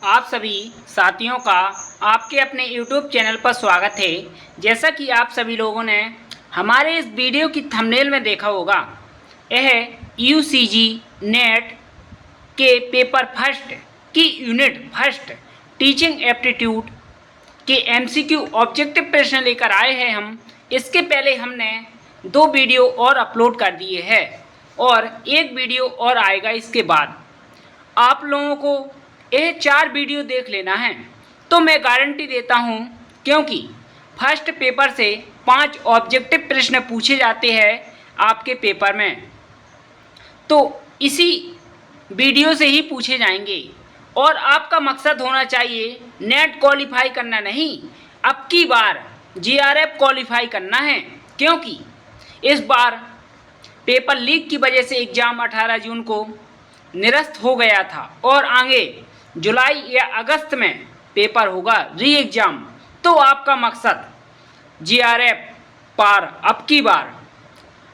आप सभी साथियों का आपके अपने YouTube चैनल पर स्वागत है। जैसा कि आप सभी लोगों ने हमारे इस वीडियो की थंबनेल में देखा होगा, यह यूसीजी नेट के पेपर फर्स्ट की यूनिट फर्स्ट टीचिंग एप्टीट्यूड के एमसीक्यू ऑब्जेक्टिव प्रश्न लेकर आए हैं हम। इसके पहले हमने 2 वीडियो और अपलोड कर दिए हैं और एक वीडियो और आएगा। इसके बाद आप लोगों को ये 4 वीडियो देख लेना है, तो मैं गारंटी देता हूँ, क्योंकि फर्स्ट पेपर से 5 ऑब्जेक्टिव प्रश्न पूछे जाते हैं आपके पेपर में, तो इसी वीडियो से ही पूछे जाएंगे। और आपका मकसद होना चाहिए नेट क्वालिफाई करना नहीं, अब की बार जीआरएफ क्वालिफाई करना है, क्योंकि इस बार पेपर लीक की वजह से एग्ज़ाम 18 जून को निरस्त हो गया था और आगे जुलाई या अगस्त में पेपर होगा री एग्ज़ाम। तो आपका मकसद जीआरएफ पार अब की बार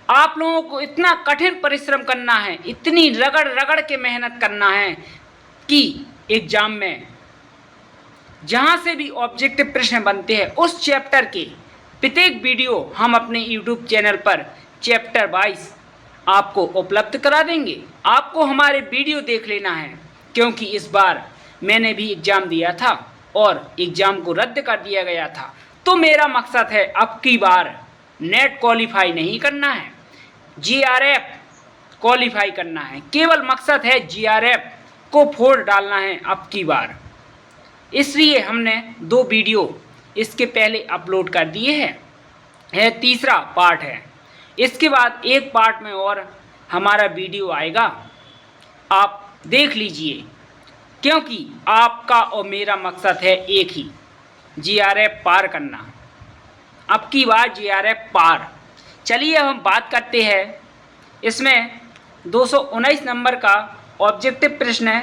आप लोगों को इतना कठिन परिश्रम करना है, इतनी रगड़ रगड़ के मेहनत करना है कि एग्ज़ाम में जहाँ से भी ऑब्जेक्टिव प्रश्न बनते हैं उस चैप्टर के प्रत्येक वीडियो हम अपने यूट्यूब चैनल पर चैप्टर वाइज आपको उपलब्ध करा देंगे। आपको हमारे वीडियो देख लेना है, क्योंकि इस बार मैंने भी एग्ज़ाम दिया था और एग्ज़ाम को रद्द कर दिया गया था। तो मेरा मकसद है अब की बार नेट क्वालिफाई नहीं करना है, जीआरएफ क्वालिफाई करना है। केवल मकसद है जीआरएफ को फोड़ डालना है अब की बार। इसलिए हमने 2 वीडियो इसके पहले अपलोड कर दिए हैं। यह तीसरा पार्ट है। इसके बाद एक पार्ट में और हमारा वीडियो आएगा, आप देख लीजिए, क्योंकि आपका और मेरा मकसद है एक ही, जीआरएफ पार करना। अब की बार जीआरएफ पार। चलिए अब हम बात करते हैं। इसमें 219 नंबर का ऑब्जेक्टिव प्रश्न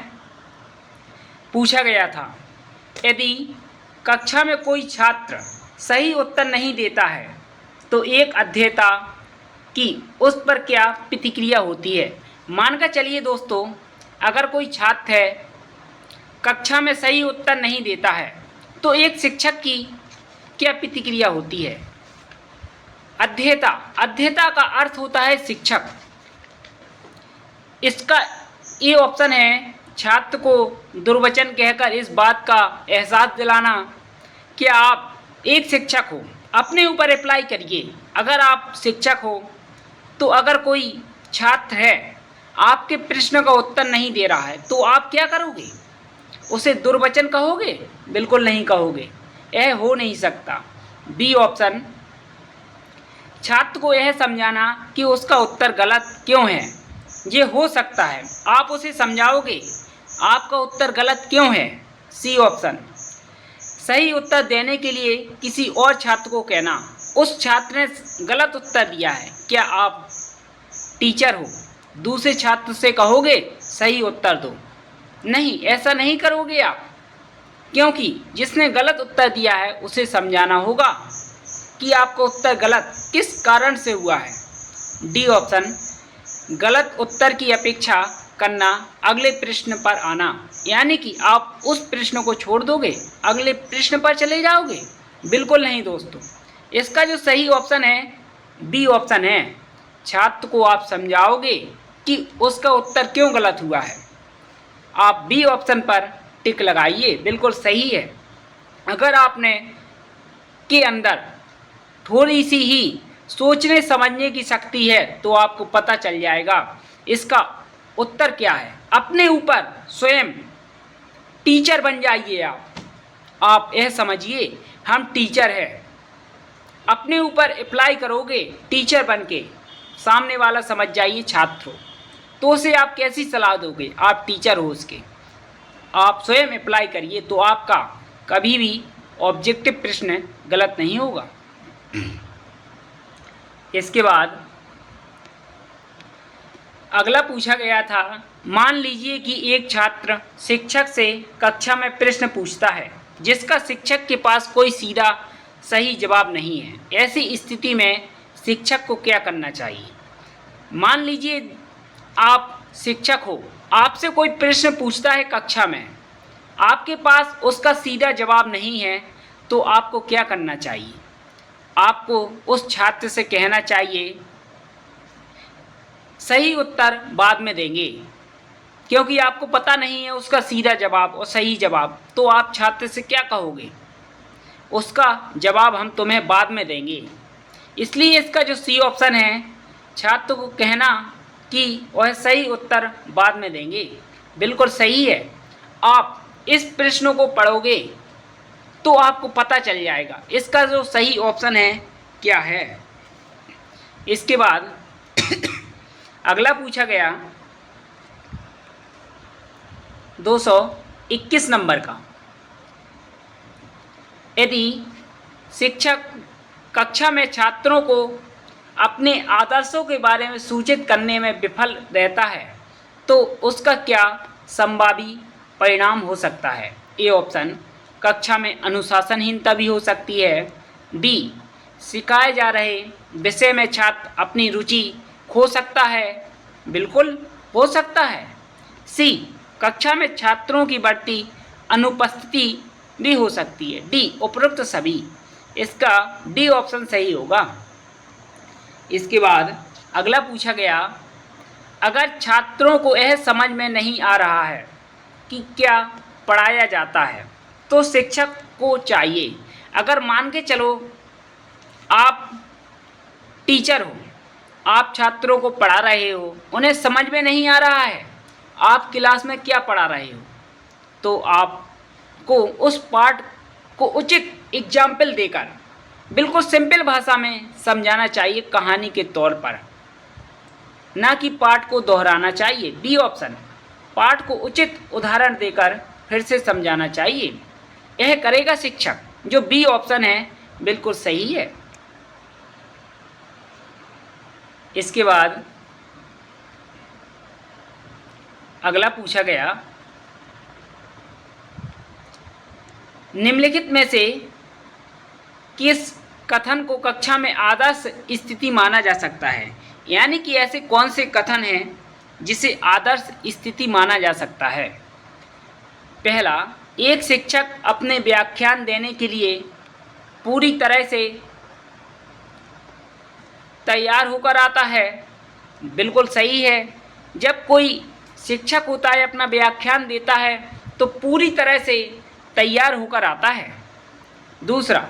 पूछा गया था। यदि कक्षा में कोई छात्र सही उत्तर नहीं देता है तो एक अध्येता कि उस पर क्या प्रतिक्रिया होती है। मानकर चलिए दोस्तों, अगर कोई छात्र है कक्षा में सही उत्तर नहीं देता है तो एक शिक्षक की क्या प्रतिक्रिया होती है। अध्येता का अर्थ होता है शिक्षक। इसका ये ऑप्शन है छात्र को दुर्वचन कहकर इस बात का एहसास दिलाना कि आप एक शिक्षक हो। अपने ऊपर अप्लाई करिए। अगर आप शिक्षक हो तो अगर कोई छात्र है आपके प्रश्न का उत्तर नहीं दे रहा है तो आप क्या करोगे? उसे दुर्वचन कहोगे? बिल्कुल नहीं कहोगे, यह हो नहीं सकता। बी ऑप्शन, छात्र को यह समझाना कि उसका उत्तर गलत क्यों है। ये हो सकता है, आप उसे समझाओगे आपका उत्तर गलत क्यों है। सी ऑप्शन, सही उत्तर देने के लिए किसी और छात्र को कहना, उस छात्र ने गलत उत्तर दिया है, क्या आप टीचर हो, दूसरे छात्र से कहोगे सही उत्तर दो? नहीं, ऐसा नहीं करोगे आप, क्योंकि जिसने गलत उत्तर दिया है उसे समझाना होगा कि आपका उत्तर गलत किस कारण से हुआ है। डी ऑप्शन, गलत उत्तर की अपेक्षा करना, अगले प्रश्न पर आना, यानी कि आप उस प्रश्न को छोड़ दोगे, अगले प्रश्न पर चले जाओगे। बिल्कुल नहीं दोस्तों, इसका जो सही ऑप्शन है बी ऑप्शन है। छात्र को आप समझाओगे कि उसका उत्तर क्यों गलत हुआ है। आप बी ऑप्शन पर टिक लगाइए, बिल्कुल सही है। अगर आपने के अंदर थोड़ी सी ही सोचने समझने की शक्ति है तो आपको पता चल जाएगा इसका उत्तर क्या है। अपने ऊपर स्वयं टीचर बन जाइए आप यह समझिए हम टीचर हैं। अपने ऊपर अप्लाई करोगे टीचर बन के, सामने वाला समझ जाइए छात्र हो, तो उसे आप कैसी सलाह दोगे? आप टीचर हो उसके, आप स्वयं अप्लाई करिए तो आपका कभी भी ऑब्जेक्टिव प्रश्न गलत नहीं होगा। इसके बाद अगला पूछा गया था, मान लीजिए कि एक छात्र शिक्षक से कक्षा में प्रश्न पूछता है जिसका शिक्षक के पास कोई सीधा सही जवाब नहीं है। ऐसी स्थिति में शिक्षक को क्या करना चाहिए? मान लीजिए आप शिक्षक हो, आपसे कोई प्रश्न पूछता है कक्षा में, आपके पास उसका सीधा जवाब नहीं है तो आपको क्या करना चाहिए? आपको उस छात्र से कहना चाहिए सही उत्तर बाद में देंगे, क्योंकि आपको पता नहीं है उसका सीधा जवाब और सही जवाब, तो आप छात्र से क्या कहोगे? उसका जवाब हम तुम्हें बाद में देंगे। इसलिए इसका जो सी ऑप्शन है, छात्र को कहना कि वह सही उत्तर बाद में देंगे, बिल्कुल सही है। आप इस प्रश्न को पढ़ोगे तो आपको पता चल जाएगा इसका जो सही ऑप्शन है क्या है। इसके बाद अगला पूछा गया 221 नंबर का, यदि शिक्षक कक्षा में छात्रों को अपने आदर्शों के बारे में सूचित करने में विफल रहता है तो उसका क्या संभावी परिणाम हो सकता है? ए ऑप्शन, कक्षा में अनुशासनहीनता भी हो सकती है। बी, सिखाए जा रहे विषय में छात्र अपनी रुचि खो सकता है, बिल्कुल हो सकता है। सी, कक्षा में छात्रों की बढ़ती अनुपस्थिति भी हो सकती है। डी, उपरोक्त सभी। इसका डी ऑप्शन सही होगा। इसके बाद अगला पूछा गया, अगर छात्रों को यह समझ में नहीं आ रहा है कि क्या पढ़ाया जाता है तो शिक्षक को चाहिए, अगर मान के चलो आप टीचर हो, आप छात्रों को पढ़ा रहे हो, उन्हें समझ में नहीं आ रहा है आप क्लास में क्या पढ़ा रहे हो, तो आपको उस पाठ को उचित एग्जाम्पल देकर बिल्कुल सिंपल भाषा में समझाना चाहिए, कहानी के तौर पर, ना कि पाठ को दोहराना चाहिए। बी ऑप्शन, पाठ को उचित उदाहरण देकर फिर से समझाना चाहिए, यह करेगा शिक्षक। जो बी ऑप्शन है बिल्कुल सही है। इसके बाद अगला पूछा गया, निम्नलिखित में से किस कथन को कक्षा में आदर्श स्थिति माना जा सकता है? यानी कि ऐसे कौन से कथन हैं जिसे आदर्श स्थिति माना जा सकता है? पहला, एक शिक्षक अपने व्याख्यान देने के लिए पूरी तरह से तैयार होकर आता है, बिल्कुल सही है। जब कोई शिक्षक होता है अपना व्याख्यान देता है तो पूरी तरह से तैयार होकर आता है। दूसरा,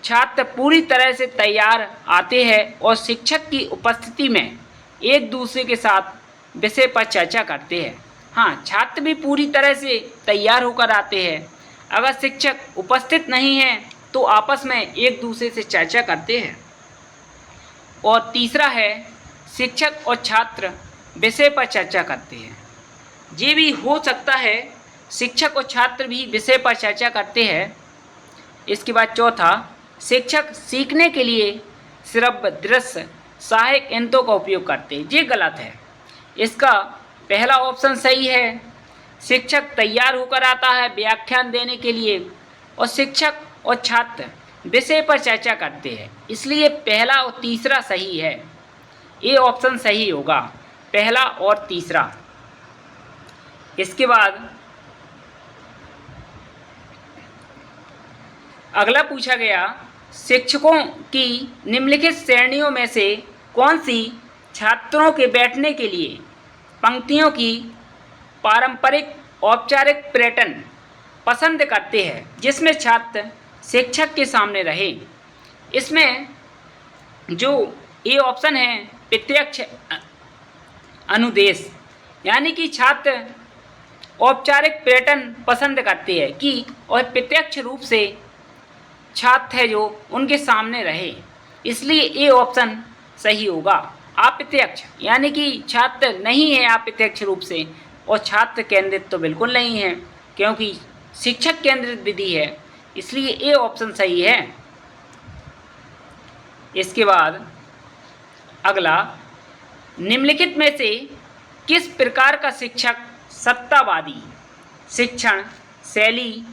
छात्र पूरी तरह से तैयार आते हैं और शिक्षक की उपस्थिति में एक दूसरे के साथ विषय पर चर्चा करते हैं। हाँ, छात्र भी पूरी तरह से तैयार होकर आते हैं, अगर शिक्षक उपस्थित नहीं है तो आपस में एक दूसरे से चर्चा करते हैं। और तीसरा है, शिक्षक और छात्र विषय पर चर्चा करते हैं। ये भी हो सकता है शिक्षक और छात्र भी विषय पर चर्चा करते हैं। इसके बाद चौथा, शिक्षक सीखने के लिए श्रव्य दृश्य सहायक यंत्रों का उपयोग करते हैं। ये गलत है। इसका पहला ऑप्शन सही है, शिक्षक तैयार होकर आता है व्याख्यान देने के लिए और शिक्षक और छात्र विषय पर चर्चा करते हैं, इसलिए पहला और तीसरा सही है। ये ऑप्शन सही होगा, पहला और तीसरा। इसके बाद अगला पूछा गया, शिक्षकों की निम्नलिखित श्रेणियों में से कौन सी छात्रों के बैठने के लिए पंक्तियों की पारंपरिक औपचारिक पैटर्न पसंद करते हैं जिसमें छात्र शिक्षक के सामने रहे? इसमें जो ए ऑप्शन है प्रत्यक्ष अनुदेश, यानी कि छात्र औपचारिक पैटर्न पसंद करते हैं कि और प्रत्यक्ष रूप से छात्र है जो उनके सामने रहे, इसलिए ए ऑप्शन सही होगा। अप्रत्यक्ष यानी कि छात्र नहीं है अप्रत्यक्ष रूप से, और छात्र केंद्रित तो बिल्कुल नहीं है क्योंकि शिक्षक केंद्रित विधि है, इसलिए ए ऑप्शन सही है। इसके बाद अगला, निम्नलिखित में से किस प्रकार का शिक्षक सत्तावादी शिक्षण शैली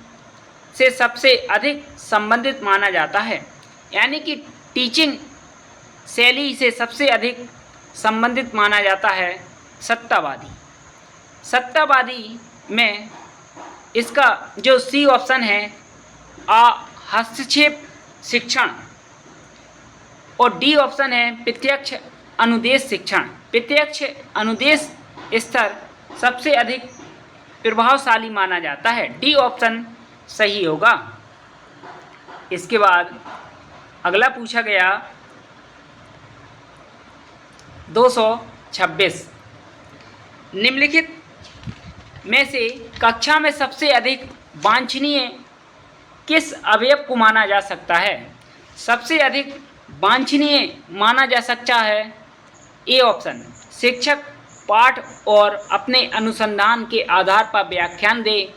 से सबसे अधिक संबंधित माना जाता है? यानी कि टीचिंग शैली से सबसे अधिक संबंधित माना जाता है सत्तावादी। सत्तावादी में इसका जो सी ऑप्शन है हस्तक्षेप शिक्षण, और डी ऑप्शन है प्रत्यक्ष अनुदेश शिक्षण। प्रत्यक्ष अनुदेश स्तर सबसे अधिक प्रभावशाली माना जाता है, डी ऑप्शन सही होगा। इसके बाद अगला पूछा गया 226, निम्नलिखित में से कक्षा में सबसे अधिक वांछनीय किस अवयव को माना जा सकता है? सबसे अधिक वांछनीय माना जा सकता है ए ऑप्शन, शिक्षक पाठ और अपने अनुसंधान के आधार पर व्याख्यान दे।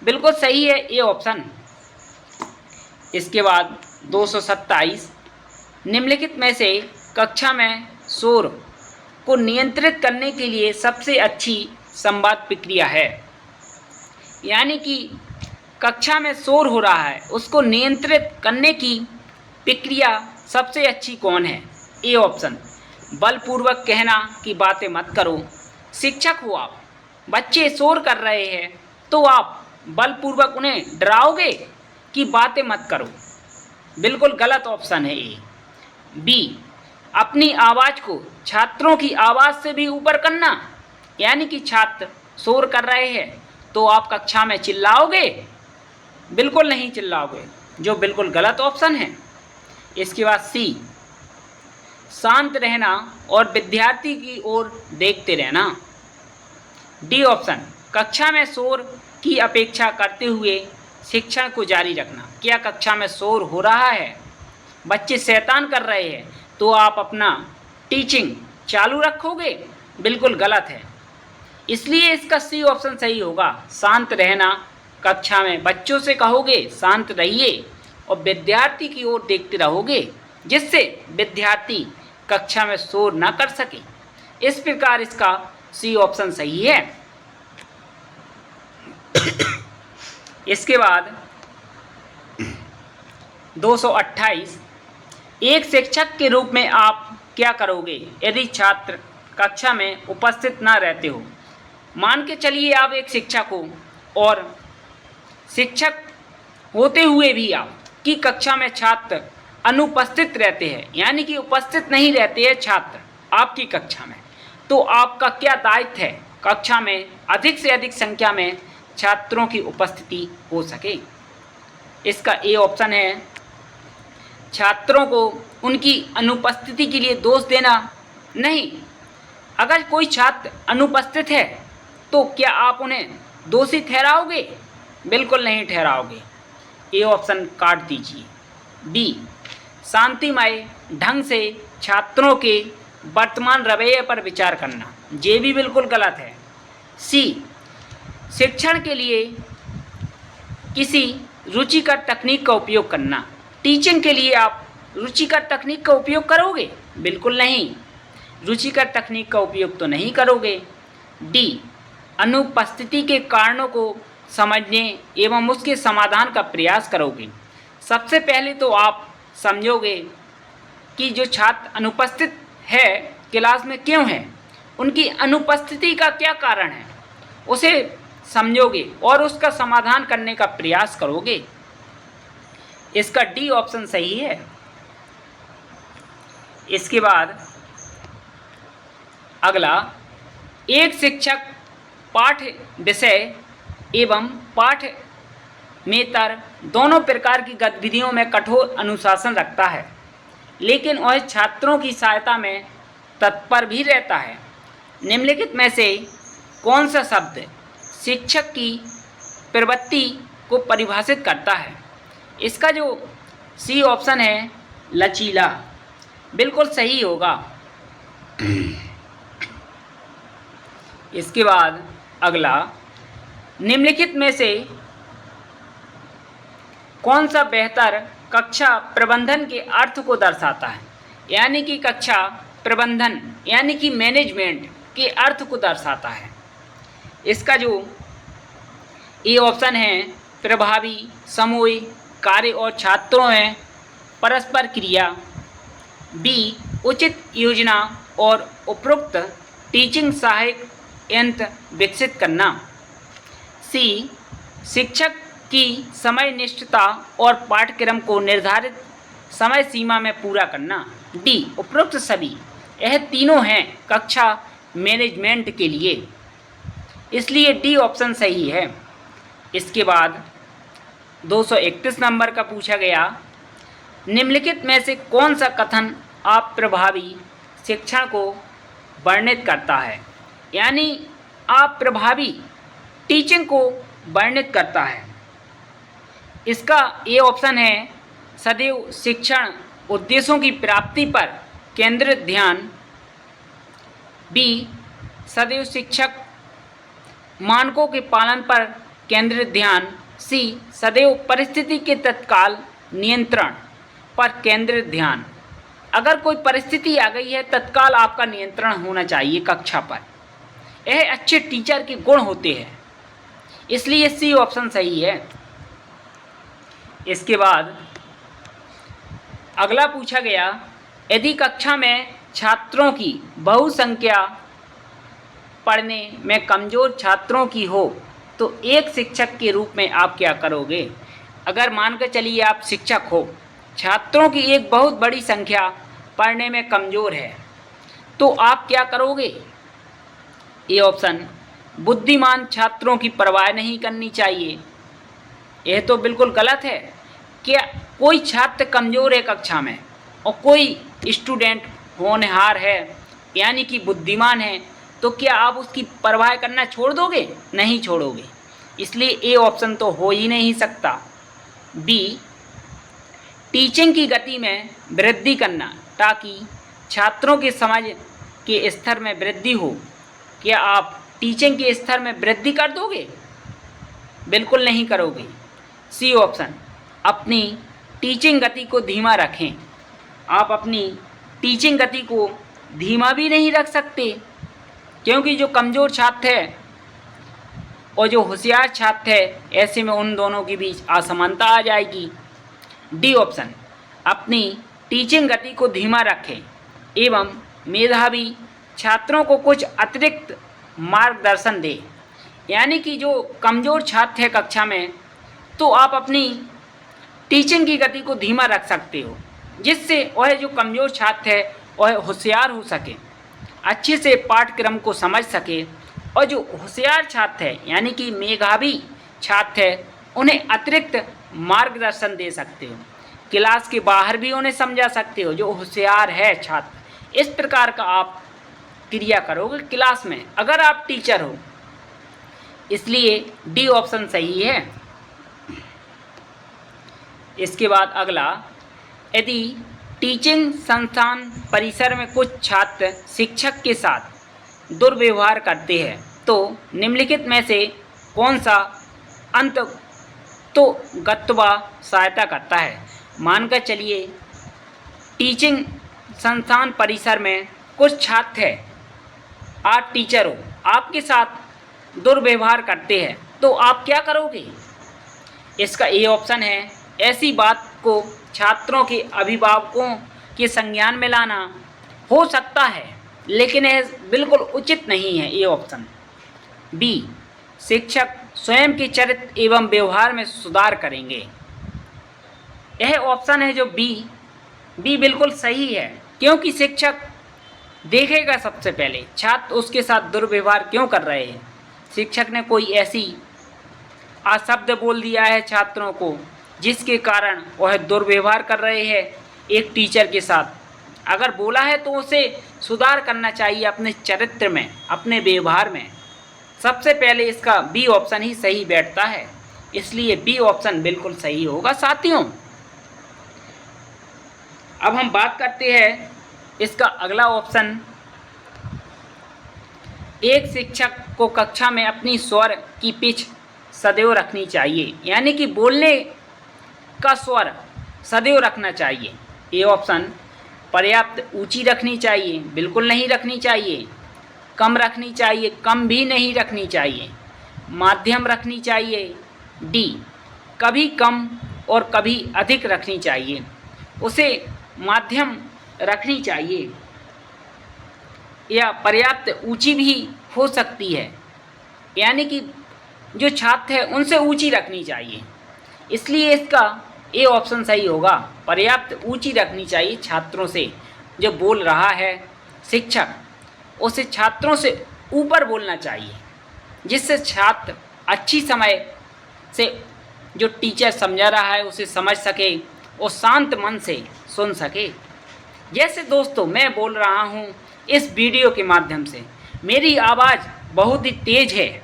बिल्कुल सही है ए ऑप्शन। इसके बाद 227, निम्नलिखित में से कक्षा में शोर को नियंत्रित करने के लिए सबसे अच्छी संवाद प्रक्रिया है। यानी कि कक्षा में शोर हो रहा है, उसको नियंत्रित करने की प्रक्रिया सबसे अच्छी कौन है? ए ऑप्शन, बलपूर्वक कहना कि बातें मत करो। शिक्षक हो आप, बच्चे शोर कर रहे हैं तो आप बलपूर्वक उन्हें डराओगे कि बातें मत करो? बिल्कुल गलत ऑप्शन है ए। बी, अपनी आवाज़ को छात्रों की आवाज़ से भी ऊपर करना, यानी कि छात्र शोर कर रहे हैं तो आप कक्षा में चिल्लाओगे? बिल्कुल नहीं चिल्लाओगे, जो बिल्कुल गलत ऑप्शन है। इसके बाद सी, शांत रहना और विद्यार्थी की ओर देखते रहना, डी ऑप्शन, कक्षा में शोर की अपेक्षा करते हुए शिक्षण को जारी रखना। क्या कक्षा में शोर हो रहा है, बच्चे शैतान कर रहे हैं, तो आप अपना टीचिंग चालू रखोगे? बिल्कुल गलत है। इसलिए इसका सी ऑप्शन सही होगा, शांत रहना। कक्षा में बच्चों से कहोगे शांत रहिए और विद्यार्थी की ओर देखते रहोगे, जिससे विद्यार्थी कक्षा में शोर ना कर सके। इस प्रकार इसका सी ऑप्शन सही है। इसके बाद 228, एक शिक्षक के रूप में आप क्या करोगे यदि छात्र कक्षा में उपस्थित ना रहते हो? मान के चलिए आप एक शिक्षक हो और शिक्षक होते हुए भी आपकी कक्षा में छात्र अनुपस्थित रहते हैं, यानी कि उपस्थित नहीं रहते हैं छात्र आपकी कक्षा में, तो आपका क्या दायित्व है? कक्षा में अधिक से अधिक संख्या में छात्रों की उपस्थिति हो सके। इसका ए ऑप्शन है, छात्रों को उनकी अनुपस्थिति के लिए दोष देना नहीं। अगर कोई छात्र अनुपस्थित है तो क्या आप उन्हें दोषी ठहराओगे? बिल्कुल नहीं ठहराओगे। ए ऑप्शन काट दीजिए। बी, शांतिमय ढंग से छात्रों के वर्तमान रवैये पर विचार करना, ये भी बिल्कुल गलत है। सी, शिक्षण के लिए किसी रुचिकर तकनीक का उपयोग करना, टीचिंग के लिए आप रुचिकर तकनीक का उपयोग करोगे? बिल्कुल नहीं, रुचिकर तकनीक का उपयोग तो नहीं करोगे। डी, अनुपस्थिति के कारणों को समझने एवं उसके समाधान का प्रयास करोगे। सबसे पहले तो आप समझोगे कि जो छात्र अनुपस्थित है क्लास में क्यों है, उनकी अनुपस्थिति का क्या कारण है, उसे समझोगे और उसका समाधान करने का प्रयास करोगे। इसका डी ऑप्शन सही है। इसके बाद अगला, एक शिक्षक पाठ विषय एवं पाठ्येतर दोनों प्रकार की गतिविधियों में कठोर अनुशासन रखता है, लेकिन वह छात्रों की सहायता में तत्पर भी रहता है। निम्नलिखित में से कौन सा शब्द शिक्षक की प्रवृत्ति को परिभाषित करता है? इसका जो सी ऑप्शन है, लचीला, बिल्कुल सही होगा। इसके बाद अगला, निम्नलिखित में से कौन सा बेहतर कक्षा प्रबंधन के अर्थ को दर्शाता है? यानी कि कक्षा प्रबंधन यानी कि मैनेजमेंट के अर्थ को दर्शाता है। इसका जो ए ऑप्शन है, प्रभावी सामूहिक कार्य और छात्रों में परस्पर क्रिया। बी, उचित योजना और उपयुक्त टीचिंग सहायक यंत्र विकसित करना। सी, शिक्षक की समय निष्ठता और पाठ्यक्रम को निर्धारित समय सीमा में पूरा करना। डी उपरोक्त सभी, यह तीनों हैं कक्षा मैनेजमेंट के लिए, इसलिए डी ऑप्शन सही है। इसके बाद 231 नंबर का पूछा गया, निम्नलिखित में से कौन सा कथन आप प्रभावी शिक्षण को वर्णित करता है, यानी आप प्रभावी टीचिंग को वर्णित करता है। इसका ए ऑप्शन है, सदैव शिक्षण उद्देश्यों की प्राप्ति पर केंद्रित ध्यान। बी सदैव शिक्षक मानकों के पालन पर केंद्रित ध्यान। सी सदैव परिस्थिति के तत्काल नियंत्रण पर केंद्रित ध्यान। अगर कोई परिस्थिति आ गई है, तत्काल आपका नियंत्रण होना चाहिए कक्षा पर, यह अच्छे टीचर के गुण होते हैं, इसलिए सी ऑप्शन सही है। इसके बाद अगला पूछा गया, यदि कक्षा में छात्रों की बहुसंख्या पढ़ने में कमज़ोर छात्रों की हो तो एक शिक्षक के रूप में आप क्या करोगे। अगर मानकर चलिए आप शिक्षक हो, छात्रों की एक बहुत बड़ी संख्या पढ़ने में कमज़ोर है, तो आप क्या करोगे। ए ऑप्शन, बुद्धिमान छात्रों की परवाह नहीं करनी चाहिए। यह तो बिल्कुल गलत है। क्या कोई छात्र कमज़ोर है कक्षा में और कोई स्टूडेंट होनहार है यानी कि बुद्धिमान है, तो क्या आप उसकी परवाह करना छोड़ दोगे? नहीं छोड़ोगे, इसलिए ए ऑप्शन तो हो ही नहीं सकता। बी टीचिंग की गति में वृद्धि करना ताकि छात्रों के समझ के स्तर में वृद्धि हो। क्या आप टीचिंग के स्तर में वृद्धि कर दोगे? बिल्कुल नहीं करोगे। सी ऑप्शन, अपनी टीचिंग गति को धीमा रखें। आप अपनी टीचिंग गति को धीमा भी नहीं रख सकते, क्योंकि जो कमज़ोर छात्र है और जो होशियार छात्र है, ऐसे में उन दोनों के बीच असमानता आ जाएगी। डी ऑप्शन, अपनी टीचिंग गति को धीमा रखें एवं मेधावी छात्रों को कुछ अतिरिक्त मार्गदर्शन दें। यानी कि जो कमज़ोर छात्र है कक्षा में, तो आप अपनी टीचिंग की गति को धीमा रख सकते हो, जिससे वह जो कमज़ोर छात्र है वह होशियार हो सके, अच्छे से पाठ्यक्रम को समझ सके, और जो होशियार छात्र है यानी कि मेधावी छात्र है, उन्हें अतिरिक्त मार्गदर्शन दे सकते हो, क्लास के बाहर भी उन्हें समझा सकते हो जो होशियार है छात्र। इस प्रकार का आप क्रिया करोगे क्लास में, अगर आप टीचर हो, इसलिए डी ऑप्शन सही है। इसके बाद अगला, यदि टीचिंग संस्थान परिसर में कुछ छात्र शिक्षक के साथ दुर्व्यवहार करते हैं तो निम्नलिखित में से कौन सा अंततोगत्वा सहायता करता है। मानकर चलिए टीचिंग संस्थान परिसर में कुछ छात्र हैं, आप टीचर हो, आपके साथ दुर्व्यवहार करते हैं, तो आप क्या करोगे। इसका ए ऑप्शन है, ऐसी बात को छात्रों के अभिभावकों के संज्ञान में लाना। हो सकता है, लेकिन यह बिल्कुल उचित नहीं है। A option. बी शिक्षक स्वयं के चरित्र एवं व्यवहार में सुधार करेंगे। यह ऑप्शन है जो बी बिल्कुल सही है, क्योंकि शिक्षक देखेगा सबसे पहले छात्र उसके साथ दुर्व्यवहार क्यों कर रहे हैं। शिक्षक ने कोई ऐसी अशब्द बोल दिया है छात्रों को जिसके कारण वह दुर्व्यवहार कर रहे हैं एक टीचर के साथ। अगर बोला है तो उसे सुधार करना चाहिए अपने चरित्र में, अपने व्यवहार में। सबसे पहले इसका बी ऑप्शन ही सही बैठता है, इसलिए बी ऑप्शन बिल्कुल सही होगा साथियों। अब हम बात करते हैं इसका अगला ऑप्शन, एक शिक्षक को कक्षा में अपनी स्वर की पिच सदैव रखनी चाहिए, यानी कि बोलने का स्वर सदैव रखना चाहिए। ए ऑप्शन, पर्याप्त ऊंची रखनी चाहिए, बिल्कुल नहीं रखनी चाहिए। कम रखनी चाहिए, कम भी नहीं रखनी चाहिए। माध्यम रखनी चाहिए। डी कभी कम और कभी अधिक रखनी चाहिए, उसे माध्यम रखनी चाहिए, या पर्याप्त ऊंची भी हो सकती है, यानी कि जो छात्र है उनसे ऊंची रखनी चाहिए। इसलिए इसका ए ऑप्शन सही होगा, पर्याप्त ऊंची रखनी चाहिए छात्रों से। जो बोल रहा है शिक्षक, उसे छात्रों से ऊपर बोलना चाहिए, जिससे छात्र अच्छी समय से जो टीचर समझा रहा है उसे समझ सके और शांत मन से सुन सके। जैसे दोस्तों मैं बोल रहा हूँ इस वीडियो के माध्यम से, मेरी आवाज़ बहुत ही तेज़ है,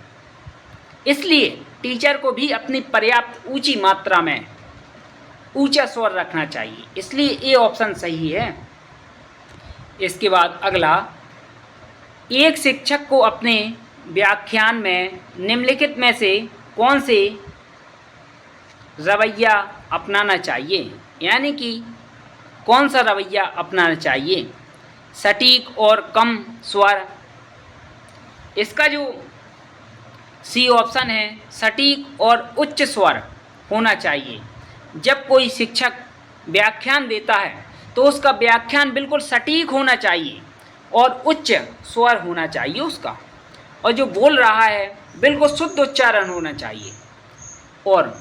इसलिए टीचर को भी अपनी पर्याप्त ऊंची मात्रा में ऊंचा स्वर रखना चाहिए। इसलिए ये ऑप्शन सही है। इसके बाद अगला, एक शिक्षक को अपने व्याख्यान में निम्नलिखित में से कौन से रवैया अपनाना चाहिए, यानी कि कौन सा रवैया अपनाना चाहिए? सटीक और कम स्वर। इसका जो सी ऑप्शन है, सटीक और उच्च स्वर होना चाहिए। जब कोई शिक्षक व्याख्यान देता है तो उसका व्याख्यान बिल्कुल सटीक होना चाहिए और उच्च स्वर होना चाहिए उसका, और जो बोल रहा है बिल्कुल शुद्ध उच्चारण होना चाहिए और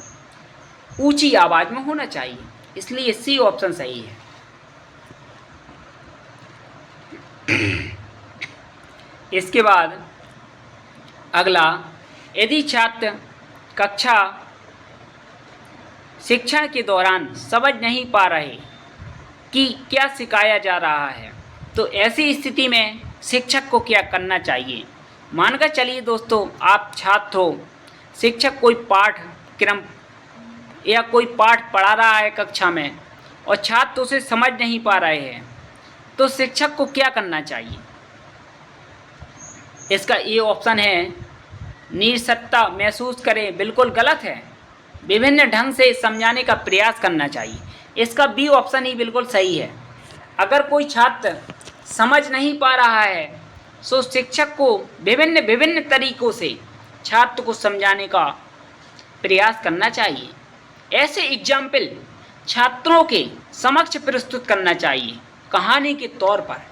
ऊंची आवाज़ में होना चाहिए। इसलिए सी ऑप्शन सही है। इसके बाद अगला, यदि छात्र कक्षा शिक्षण के दौरान समझ नहीं पा रहे कि क्या सिखाया जा रहा है, तो ऐसी स्थिति में शिक्षक को क्या करना चाहिए? मानकर चलिए दोस्तों, आप छात्र हो, शिक्षक कोई पाठ्यक्रम या कोई पाठ पढ़ा रहा है कक्षा में और छात्र उसे समझ नहीं पा रहे हैं, तो शिक्षक को क्या करना चाहिए? इसका ये ऑप्शन है, निरसत्ता महसूस करें, बिल्कुल गलत है। विभिन्न ढंग से समझाने का प्रयास करना चाहिए। इसका बी ऑप्शन ही बिल्कुल सही है। अगर कोई छात्र समझ नहीं पा रहा है तो शिक्षक को विभिन्न तरीकों से छात्र को समझाने का प्रयास करना चाहिए। ऐसे एग्जाम्पल छात्रों के समक्ष प्रस्तुत करना चाहिए कहानी के तौर पर,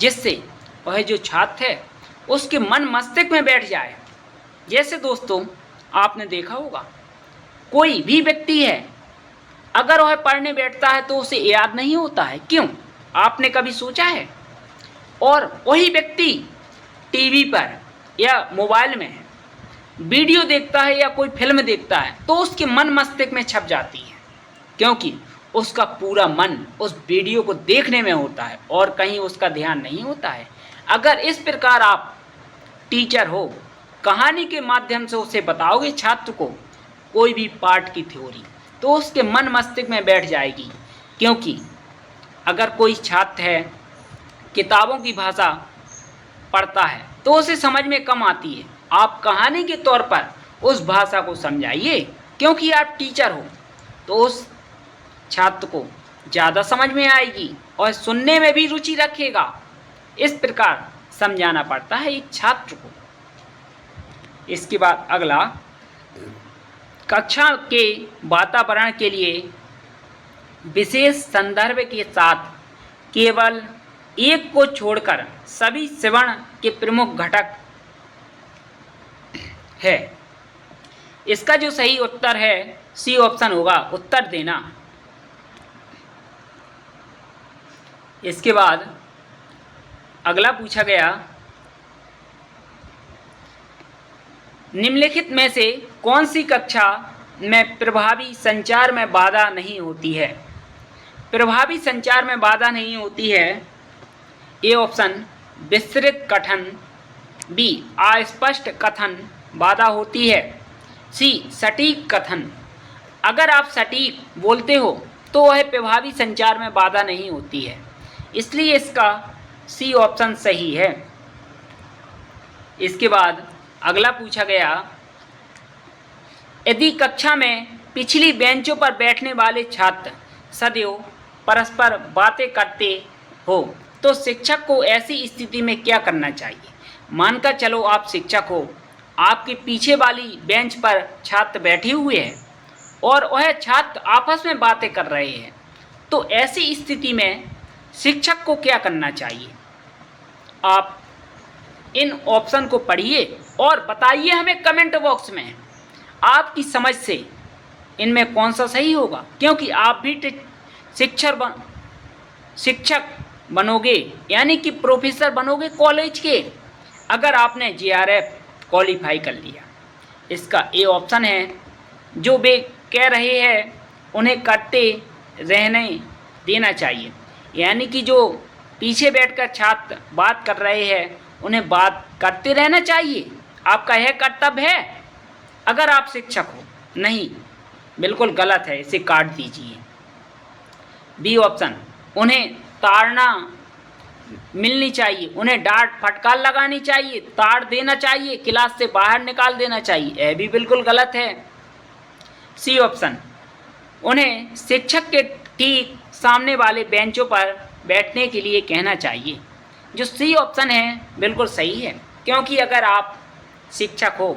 जिससे वह जो छात्र है उसके मन मस्तिष्क में बैठ जाए। जैसे दोस्तों आपने देखा होगा, कोई भी व्यक्ति है, अगर वह पढ़ने बैठता है तो उसे याद नहीं होता है। क्यों? आपने कभी सोचा है? और वही व्यक्ति टीवी पर या मोबाइल में वीडियो देखता है या कोई फिल्म देखता है तो उसके मन मस्तिष्क में छप जाती है, क्योंकि उसका पूरा मन उस वीडियो को देखने में होता है और कहीं उसका ध्यान नहीं होता है। अगर इस प्रकार आप टीचर हो, कहानी के माध्यम से उसे बताओगे छात्र को कोई भी पाठ की थ्योरी, तो उसके मन मस्तिष्क में बैठ जाएगी। क्योंकि अगर कोई छात्र है किताबों की भाषा पढ़ता है तो उसे समझ में कम आती है, आप कहानी के तौर पर उस भाषा को समझाइए, क्योंकि आप टीचर हो, तो उस छात्र को ज़्यादा समझ में आएगी और सुनने में भी रुचि रखेगा। इस प्रकार समझाना पड़ता है एक छात्र को। इसके बाद अगला, कक्षा के वातावरण के लिए विशेष संदर्भ के साथ केवल एक को छोड़कर सभी श्रवण के प्रमुख घटक है। इसका जो सही उत्तर है सी ऑप्शन होगा, उत्तर देना। इसके बाद अगला पूछा गया, निम्नलिखित में से कौन सी कक्षा में प्रभावी संचार में बाधा नहीं होती है? प्रभावी संचार में बाधा नहीं होती है। ए ऑप्शन विस्तृत कथन, बी अस्पष्ट कथन बाधा होती है, सी सटीक कथन। अगर आप सटीक बोलते हो तो वह प्रभावी संचार में बाधा नहीं होती है। इसलिए इसका सी ऑप्शन सही है। इसके बाद अगला पूछा गया, यदि कक्षा में पिछली बेंचों पर बैठने वाले छात्र सदैव परस्पर बातें करते हो तो शिक्षक को ऐसी स्थिति में क्या करना चाहिए? मानकर चलो आप शिक्षक हो, आपके पीछे वाली बेंच पर छात्र बैठे हुए हैं और वह छात्र आपस में बातें कर रहे हैं, तो ऐसी स्थिति में शिक्षक को क्या करना चाहिए? आप इन ऑप्शन को पढ़िए और बताइए हमें कमेंट बॉक्स में आपकी समझ से इनमें कौन सा सही होगा, क्योंकि आप भी शिक्षक बनोगे, यानी कि प्रोफेसर बनोगे कॉलेज के, अगर आपने JRF क्वालिफाई कर लिया। इसका ए ऑप्शन है। जो वे कह रहे हैं उन्हें करते रहने देना चाहिए, यानी कि जो पीछे बैठकर छात्र बात कर रहे हैं उन्हें बात करते रहना चाहिए। आपका यह कर्तव्य है अगर आप शिक्षक हो। नहीं, बिल्कुल गलत है, इसे काट दीजिए। बी ऑप्शन, उन्हें ताड़ना मिलनी चाहिए, उन्हें डांट फटकार लगानी चाहिए, ताड़ देना चाहिए, क्लास से बाहर निकाल देना चाहिए, यह भी बिल्कुल गलत है। सी ऑप्शन, उन्हें शिक्षक के ठीक सामने वाले बेंचों पर बैठने के लिए कहना चाहिए। जो सी ऑप्शन है बिल्कुल सही है, क्योंकि अगर आप शिक्षक हो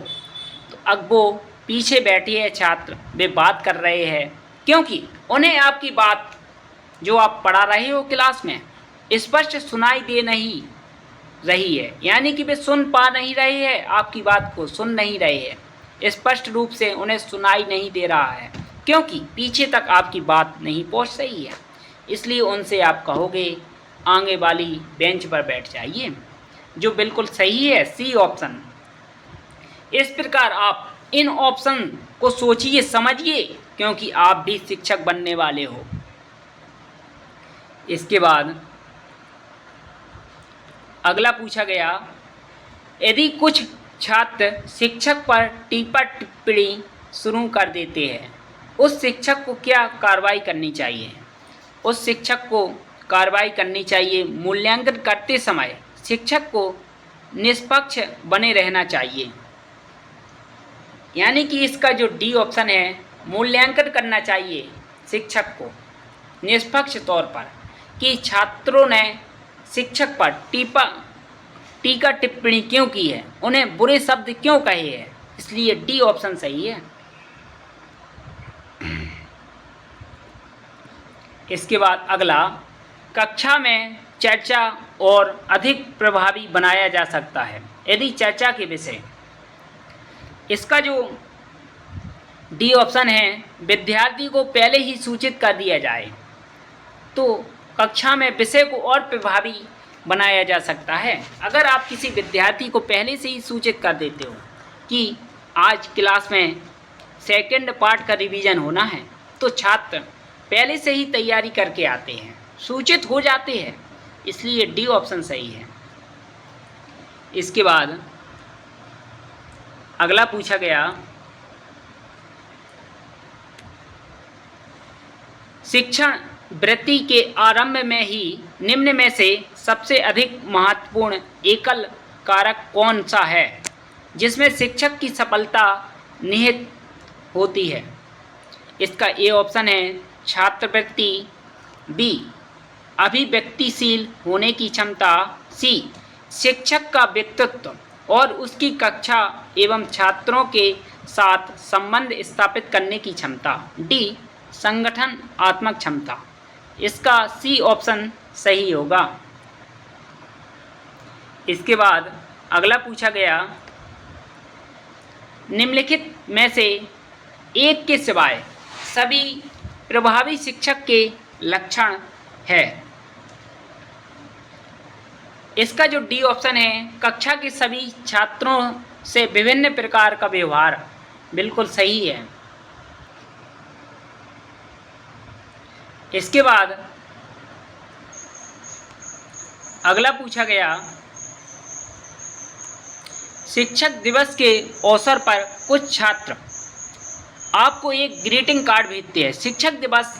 तो अब वो पीछे बैठे हैं छात्र, वे बात कर रहे हैं, क्योंकि उन्हें आपकी बात जो आप पढ़ा रहे हो क्लास में स्पष्ट सुनाई दे नहीं रही है, यानी कि वे सुन पा नहीं रहे हैं, आपकी बात को सुन नहीं रहे हैं, स्पष्ट रूप से उन्हें सुनाई नहीं दे रहा है, क्योंकि पीछे तक आपकी बात नहीं पहुंच रही है। इसलिए उनसे आप कहोगे आगे वाली बेंच पर बैठ जाइए, जो बिल्कुल सही है, सी ऑप्शन। इस प्रकार आप इन ऑप्शन को सोचिए, समझिए, क्योंकि आप भी शिक्षक बनने वाले हो। इसके बाद अगला पूछा गया, यदि कुछ छात्र शिक्षक पर टीपा टिप्पणी शुरू कर देते हैं, उस शिक्षक को क्या कार्रवाई करनी चाहिए? उस शिक्षक को कार्रवाई करनी चाहिए। मूल्यांकन करते समय शिक्षक को निष्पक्ष बने रहना चाहिए, यानी कि इसका जो डी ऑप्शन है, मूल्यांकन करना चाहिए शिक्षक को निष्पक्ष तौर पर कि छात्रों ने शिक्षक पर टीका टिप्पणी क्यों की है, उन्हें बुरे शब्द क्यों कहे हैं। इसलिए डी ऑप्शन सही है। इसके बाद अगला, कक्षा में चर्चा और अधिक प्रभावी बनाया जा सकता है यदि चर्चा के विषय। इसका जो डी ऑप्शन है, विद्यार्थी को पहले ही सूचित कर दिया जाए तो कक्षा में विषय को और प्रभावी बनाया जा सकता है। अगर आप किसी विद्यार्थी को पहले से ही सूचित कर देते हो कि आज क्लास में सेकंड पार्ट का रिवीजन होना है, तो छात्र पहले से ही तैयारी करके आते हैं, सूचित हो जाते हैं। इसलिए डी ऑप्शन सही है। इसके बाद अगला पूछा गया, शिक्षण वृत्ति के आरंभ में ही निम्न में से सबसे अधिक महत्वपूर्ण एकल कारक कौन सा है जिसमें शिक्षक की सफलता निहित होती है? इसका ए ऑप्शन है छात्रवृत्ति, बी अभिव्यक्तिशील होने की क्षमता, सी शिक्षक का व्यक्तित्व और उसकी कक्षा एवं छात्रों के साथ संबंध स्थापित करने की क्षमता, डी संगठनात्मक क्षमता। इसका सी ऑप्शन सही होगा। इसके बाद अगला पूछा गया, निम्नलिखित में से एक के सिवाय सभी प्रभावी शिक्षक के लक्षण है। इसका जो डी ऑप्शन है, कक्षा के सभी छात्रों से विभिन्न प्रकार का व्यवहार, बिल्कुल सही है। इसके बाद अगला पूछा गया, शिक्षक दिवस के अवसर पर कुछ छात्र आपको एक ग्रीटिंग कार्ड भेजते हैं। शिक्षक दिवस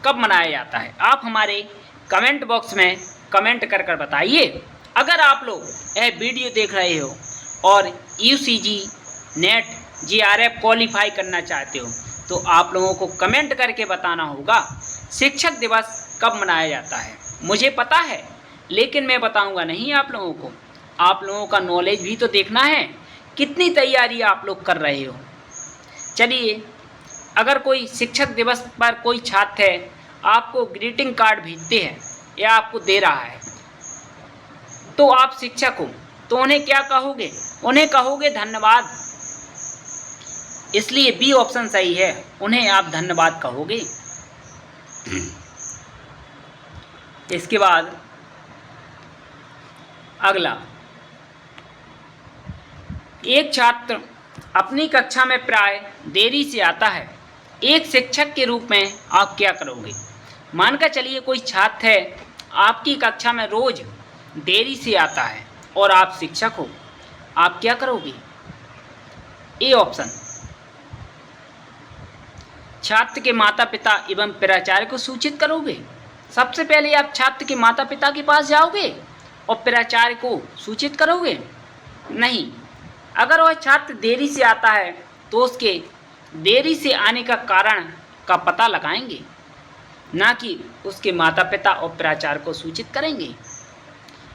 कब मनाया जाता है? आप हमारे कमेंट बॉक्स में कमेंट कर कर बताइए। अगर आप लोग यह वीडियो देख रहे हो और UCG नेट JRF क्वालिफाई करना चाहते हो तो आप लोगों को कमेंट करके बताना होगा शिक्षक दिवस कब मनाया जाता है। मुझे पता है, लेकिन मैं बताऊंगा नहीं आप लोगों को। आप लोगों का नॉलेज भी तो देखना है, कितनी तैयारी आप लोग कर रहे हो। चलिए, अगर कोई शिक्षक दिवस पर कोई छात्र है आपको ग्रीटिंग कार्ड भेजते हैं या आपको दे रहा है, तो आप शिक्षक हो तो उन्हें क्या कहोगे? उन्हें कहोगे धन्यवाद, इसलिए बी ऑप्शन सही है, उन्हें आप धन्यवाद कहोगे। इसके बाद अगला, एक छात्र अपनी कक्षा में प्राय देरी से आता है, एक शिक्षक के रूप में आप क्या करोगे? मानकर चलिए कोई छात्र है आपकी कक्षा में रोज देरी से आता है और आप शिक्षक हो, आप क्या करोगे? ए ऑप्शन, छात्र के माता पिता एवं प्राचार्य को सूचित करोगे। सबसे पहले आप छात्र के माता पिता के पास जाओगे और प्राचार्य को सूचित करोगे? नहीं, अगर वह छात्र देरी से आता है तो उसके देरी से आने का कारण का पता लगाएंगे, ना कि उसके माता पिता और प्राचार्य को सूचित करेंगे।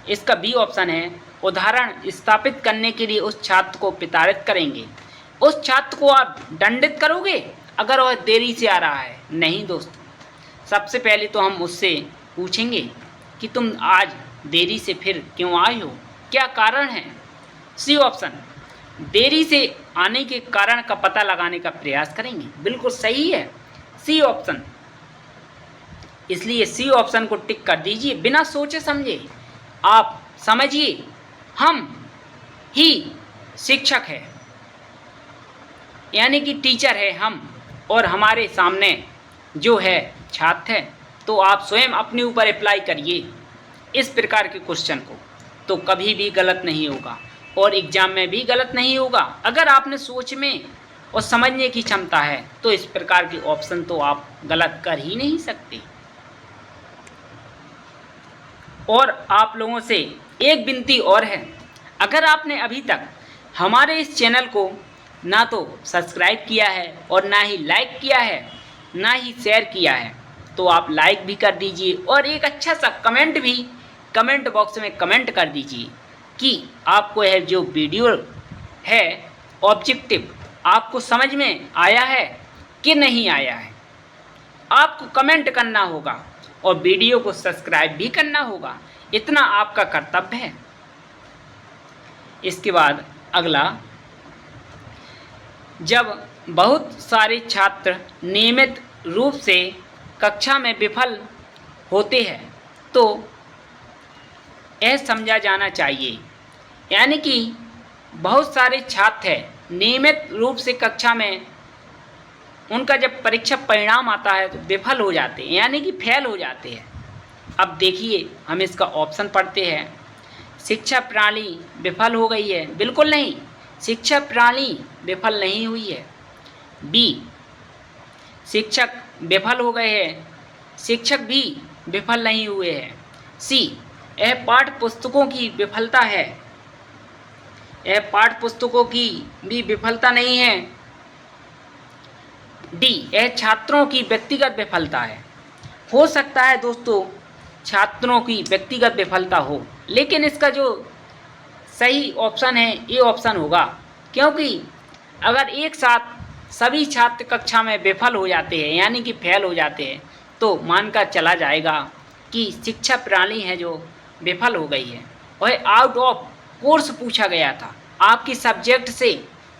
इसका बी ऑप्शन है, उदाहरण स्थापित करने के लिए उस छात्र को प्रताड़ित करेंगे। उस छात्र को आप दंडित करोगे अगर वह देरी से आ रहा है? नहीं दोस्तों, सबसे पहले तो हम उससे पूछेंगे कि तुम आज देरी से फिर क्यों आए हो, क्या कारण है? सी ऑप्शन, देरी से आने के कारण का पता लगाने का प्रयास करेंगे। बिल्कुल सही है सी ऑप्शन, इसलिए सी ऑप्शन को टिक कर दीजिए बिना सोचे समझे। आप समझिए हम ही शिक्षक है, यानी कि टीचर है हम, और हमारे सामने जो है छात्र है, तो आप स्वयं अपने ऊपर अप्लाई करिए इस प्रकार के क्वेश्चन को, तो कभी भी गलत नहीं होगा और एग्जाम में भी गलत नहीं होगा। अगर आपने सोच में और समझने की क्षमता है तो इस प्रकार के ऑप्शन तो आप गलत कर ही नहीं सकते। और आप लोगों से एक विनती और है, अगर आपने अभी तक हमारे इस चैनल को ना तो सब्सक्राइब किया है और ना ही लाइक किया है, ना ही शेयर किया है, तो आप लाइक भी कर दीजिए और एक अच्छा सा कमेंट भी कमेंट बॉक्स में कमेंट कर दीजिए कि आपको यह जो वीडियो है ऑब्जेक्टिव आपको समझ में आया है कि नहीं आया है। आपको कमेंट करना होगा और वीडियो को सब्सक्राइब भी करना होगा, इतना आपका कर्तव्य है। इसके बाद अगला, जब बहुत सारे छात्र नियमित रूप से कक्षा में विफल होते हैं तो यह समझा जाना चाहिए, यानी कि बहुत सारे छात्र हैं नियमित रूप से कक्षा में उनका जब परीक्षा परिणाम आता है तो विफल हो जाते हैं, यानी कि फेल हो जाते हैं। अब देखिए हम इसका ऑप्शन पढ़ते हैं, शिक्षा प्रणाली विफल हो गई है। बिल्कुल नहीं, शिक्षा प्रणाली विफल नहीं हुई है। बी, शिक्षक विफल हो गए हैं, शिक्षक भी विफल नहीं हुए हैं। सी, यह पाठ्य पुस्तकों की विफलता है, यह पाठ्य पुस्तकों की भी विफलता नहीं है। डी, यह छात्रों की व्यक्तिगत विफलता है। हो सकता है दोस्तों छात्रों की व्यक्तिगत विफलता हो, लेकिन इसका जो सही ऑप्शन है ये ऑप्शन होगा, क्योंकि अगर एक साथ सभी छात्र कक्षा में विफल हो जाते हैं यानी कि फेल हो जाते हैं तो मानकर चला जाएगा कि शिक्षा प्रणाली है जो विफल हो गई है। वह आउट ऑफ कोर्स पूछा गया था, आपकी सब्जेक्ट से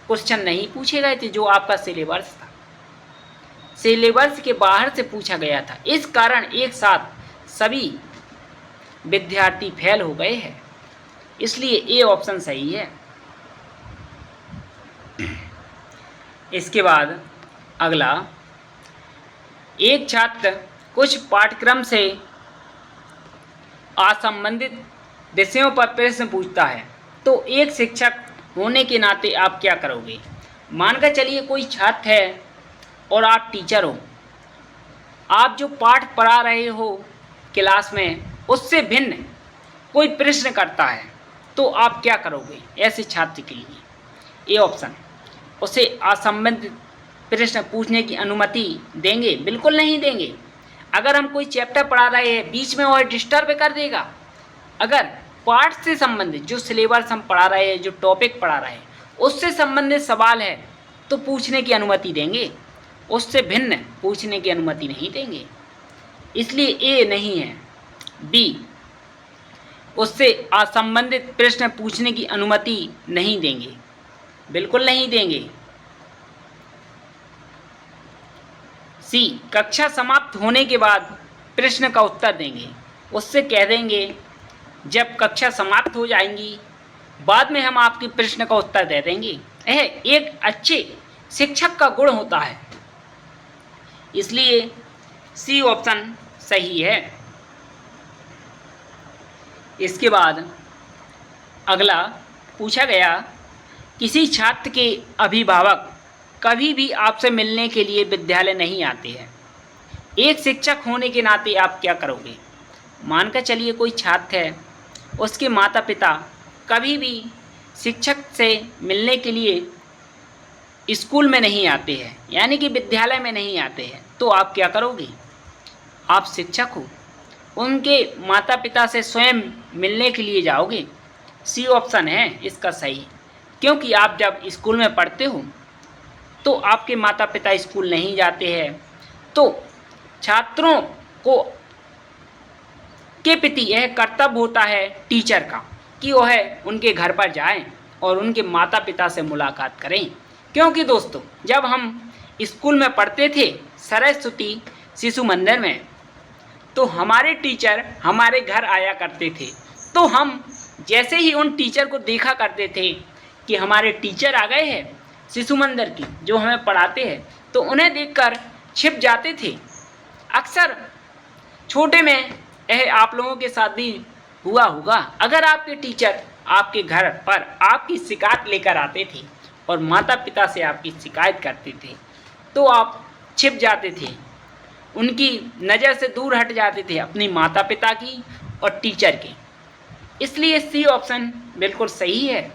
क्वेश्चन नहीं पूछे गए थे जो आपका सिलेबस था, सिलेबस के बाहर से पूछा गया था। इस कारण एक साथ सभी विद्यार्थी फेल हो गए हैं, इसलिए ए ऑप्शन सही है। इसके बाद अगला, एक छात्र कुछ पाठ्यक्रम से असंबंधित विषयों पर प्रश्न पूछता है तो एक शिक्षक होने के नाते आप क्या करोगे? मानकर चलिए कोई छात्र है और आप टीचर हो, आप जो पाठ पढ़ा रहे हो क्लास में उससे भिन्न कोई प्रश्न करता है तो आप क्या करोगे ऐसे छात्र के लिए? ए ऑप्शन, उसे असंबंधित प्रश्न पूछने की अनुमति देंगे? बिल्कुल नहीं देंगे। अगर हम कोई चैप्टर पढ़ा रहे हैं बीच में वह डिस्टर्ब कर देगा, अगर पाठ से संबंधित जो सिलेबस हम पढ़ा रहे हैं, जो टॉपिक पढ़ा रहे हैं उससे संबंधित सवाल है तो पूछने की अनुमति देंगे, उससे भिन्न पूछने की अनुमति नहीं देंगे, इसलिए ए नहीं है। बी, उससे असंबंधित प्रश्न पूछने की अनुमति नहीं देंगे, बिल्कुल नहीं देंगे। सी, कक्षा समाप्त होने के बाद प्रश्न का उत्तर देंगे। उससे कह देंगे जब कक्षा समाप्त हो जाएंगी बाद में हम आपके प्रश्न का उत्तर दे देंगे। यह एक अच्छे शिक्षक का गुण होता है, इसलिए सी ऑप्शन सही है। इसके बाद अगला पूछा गया, किसी छात्र के अभिभावक कभी भी आपसे मिलने के लिए विद्यालय नहीं आते हैं, एक शिक्षक होने के नाते आप क्या करोगे? मानकर चलिए कोई छात्र है, उसके माता पिता कभी भी शिक्षक से मिलने के लिए स्कूल में नहीं आते हैं, यानी कि विद्यालय में नहीं आते हैं, तो आप क्या करोगे? आप शिक्षक हो, उनके माता पिता से स्वयं मिलने के लिए जाओगे। सी ऑप्शन है इसका सही, क्योंकि आप जब स्कूल में पढ़ते हो तो आपके माता पिता स्कूल नहीं जाते हैं, तो छात्रों को के प्रति यह कर्तव्य होता है टीचर का कि वह उनके घर पर जाएं और उनके माता पिता से मुलाकात करें। क्योंकि दोस्तों जब हम स्कूल में पढ़ते थे सरस्वती शिशु मंदिर में, तो हमारे टीचर हमारे घर आया करते थे, तो हम जैसे ही उन टीचर को देखा करते थे कि हमारे टीचर आ गए हैं शिशु मंदिर की जो हमें पढ़ाते हैं, तो उन्हें देखकर छिप जाते थे। अक्सर छोटे में यह आप लोगों के साथ भी हुआ होगा। अगर आपके टीचर आपके घर पर आपकी शिकायत लेकर आते थे और माता पिता से आपकी शिकायत करते थे, तो आप छिप जाते थे, उनकी नज़र से दूर हट जाते थे, अपनी माता पिता की और टीचर की। इसलिए सी ऑप्शन बिल्कुल सही है।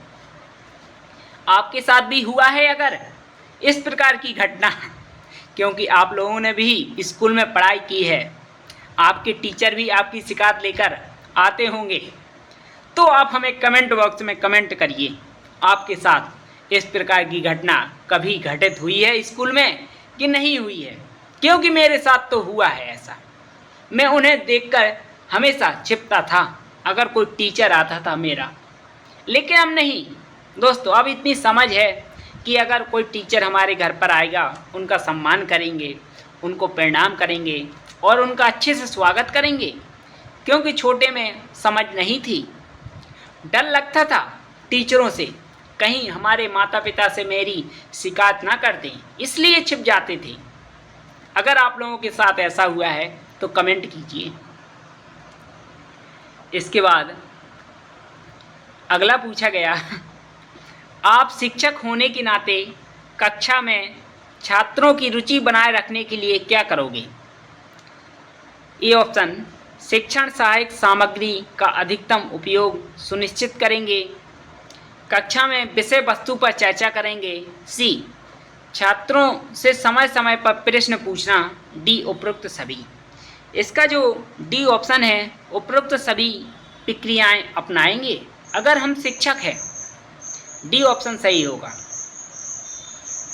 आपके साथ भी हुआ है अगर इस प्रकार की घटना, क्योंकि आप लोगों ने भी स्कूल में पढ़ाई की है, आपके टीचर भी आपकी शिकायत लेकर आते होंगे, तो आप हमें कमेंट बॉक्स में कमेंट करिए, आपके साथ इस प्रकार की घटना कभी घटित हुई है स्कूल में कि नहीं हुई है? क्योंकि मेरे साथ तो हुआ है ऐसा। मैं उन्हें देखकर हमेशा छिपता था अगर कोई टीचर आता था मेरा, लेकिन अब नहीं दोस्तों, अब इतनी समझ है कि अगर कोई टीचर हमारे घर पर आएगा, उनका सम्मान करेंगे, उनको प्रणाम करेंगे और उनका अच्छे से स्वागत करेंगे। क्योंकि छोटे में समझ नहीं थी, डर लगता था टीचरों से, कहीं हमारे माता पिता से मेरी शिकायत ना कर दें, इसलिए छिप जाते थे। अगर आप लोगों के साथ ऐसा हुआ है तो कमेंट कीजिए। इसके बाद अगला पूछा गया, आप शिक्षक होने के नाते कक्षा में छात्रों की रुचि बनाए रखने के लिए क्या करोगे? ए ऑप्शन, शिक्षण सहायक सामग्री का अधिकतम उपयोग सुनिश्चित करेंगे, कक्षा में विषय वस्तु पर चर्चा करेंगे। सी, छात्रों से समय समय पर प्रश्न पूछना। डी, उपरोक्त सभी। इसका जो डी ऑप्शन है, उपरोक्त सभी प्रक्रियाएं अपनाएंगे अगर हम शिक्षक हैं। डी ऑप्शन सही होगा।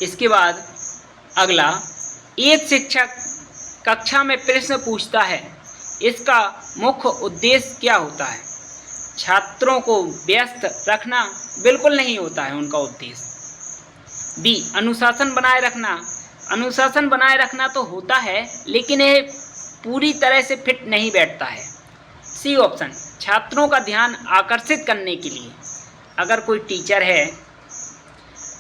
इसके बाद अगला, एक शिक्षक कक्षा में प्रश्न पूछता है, इसका मुख्य उद्देश्य क्या होता है? छात्रों को व्यस्त रखना बिल्कुल नहीं होता है उनका उद्देश्य। बी, अनुशासन बनाए रखना। अनुशासन बनाए रखना तो होता है, लेकिन यह पूरी तरह से फिट नहीं बैठता है। सी ऑप्शन, छात्रों का ध्यान आकर्षित करने के लिए। अगर कोई टीचर है,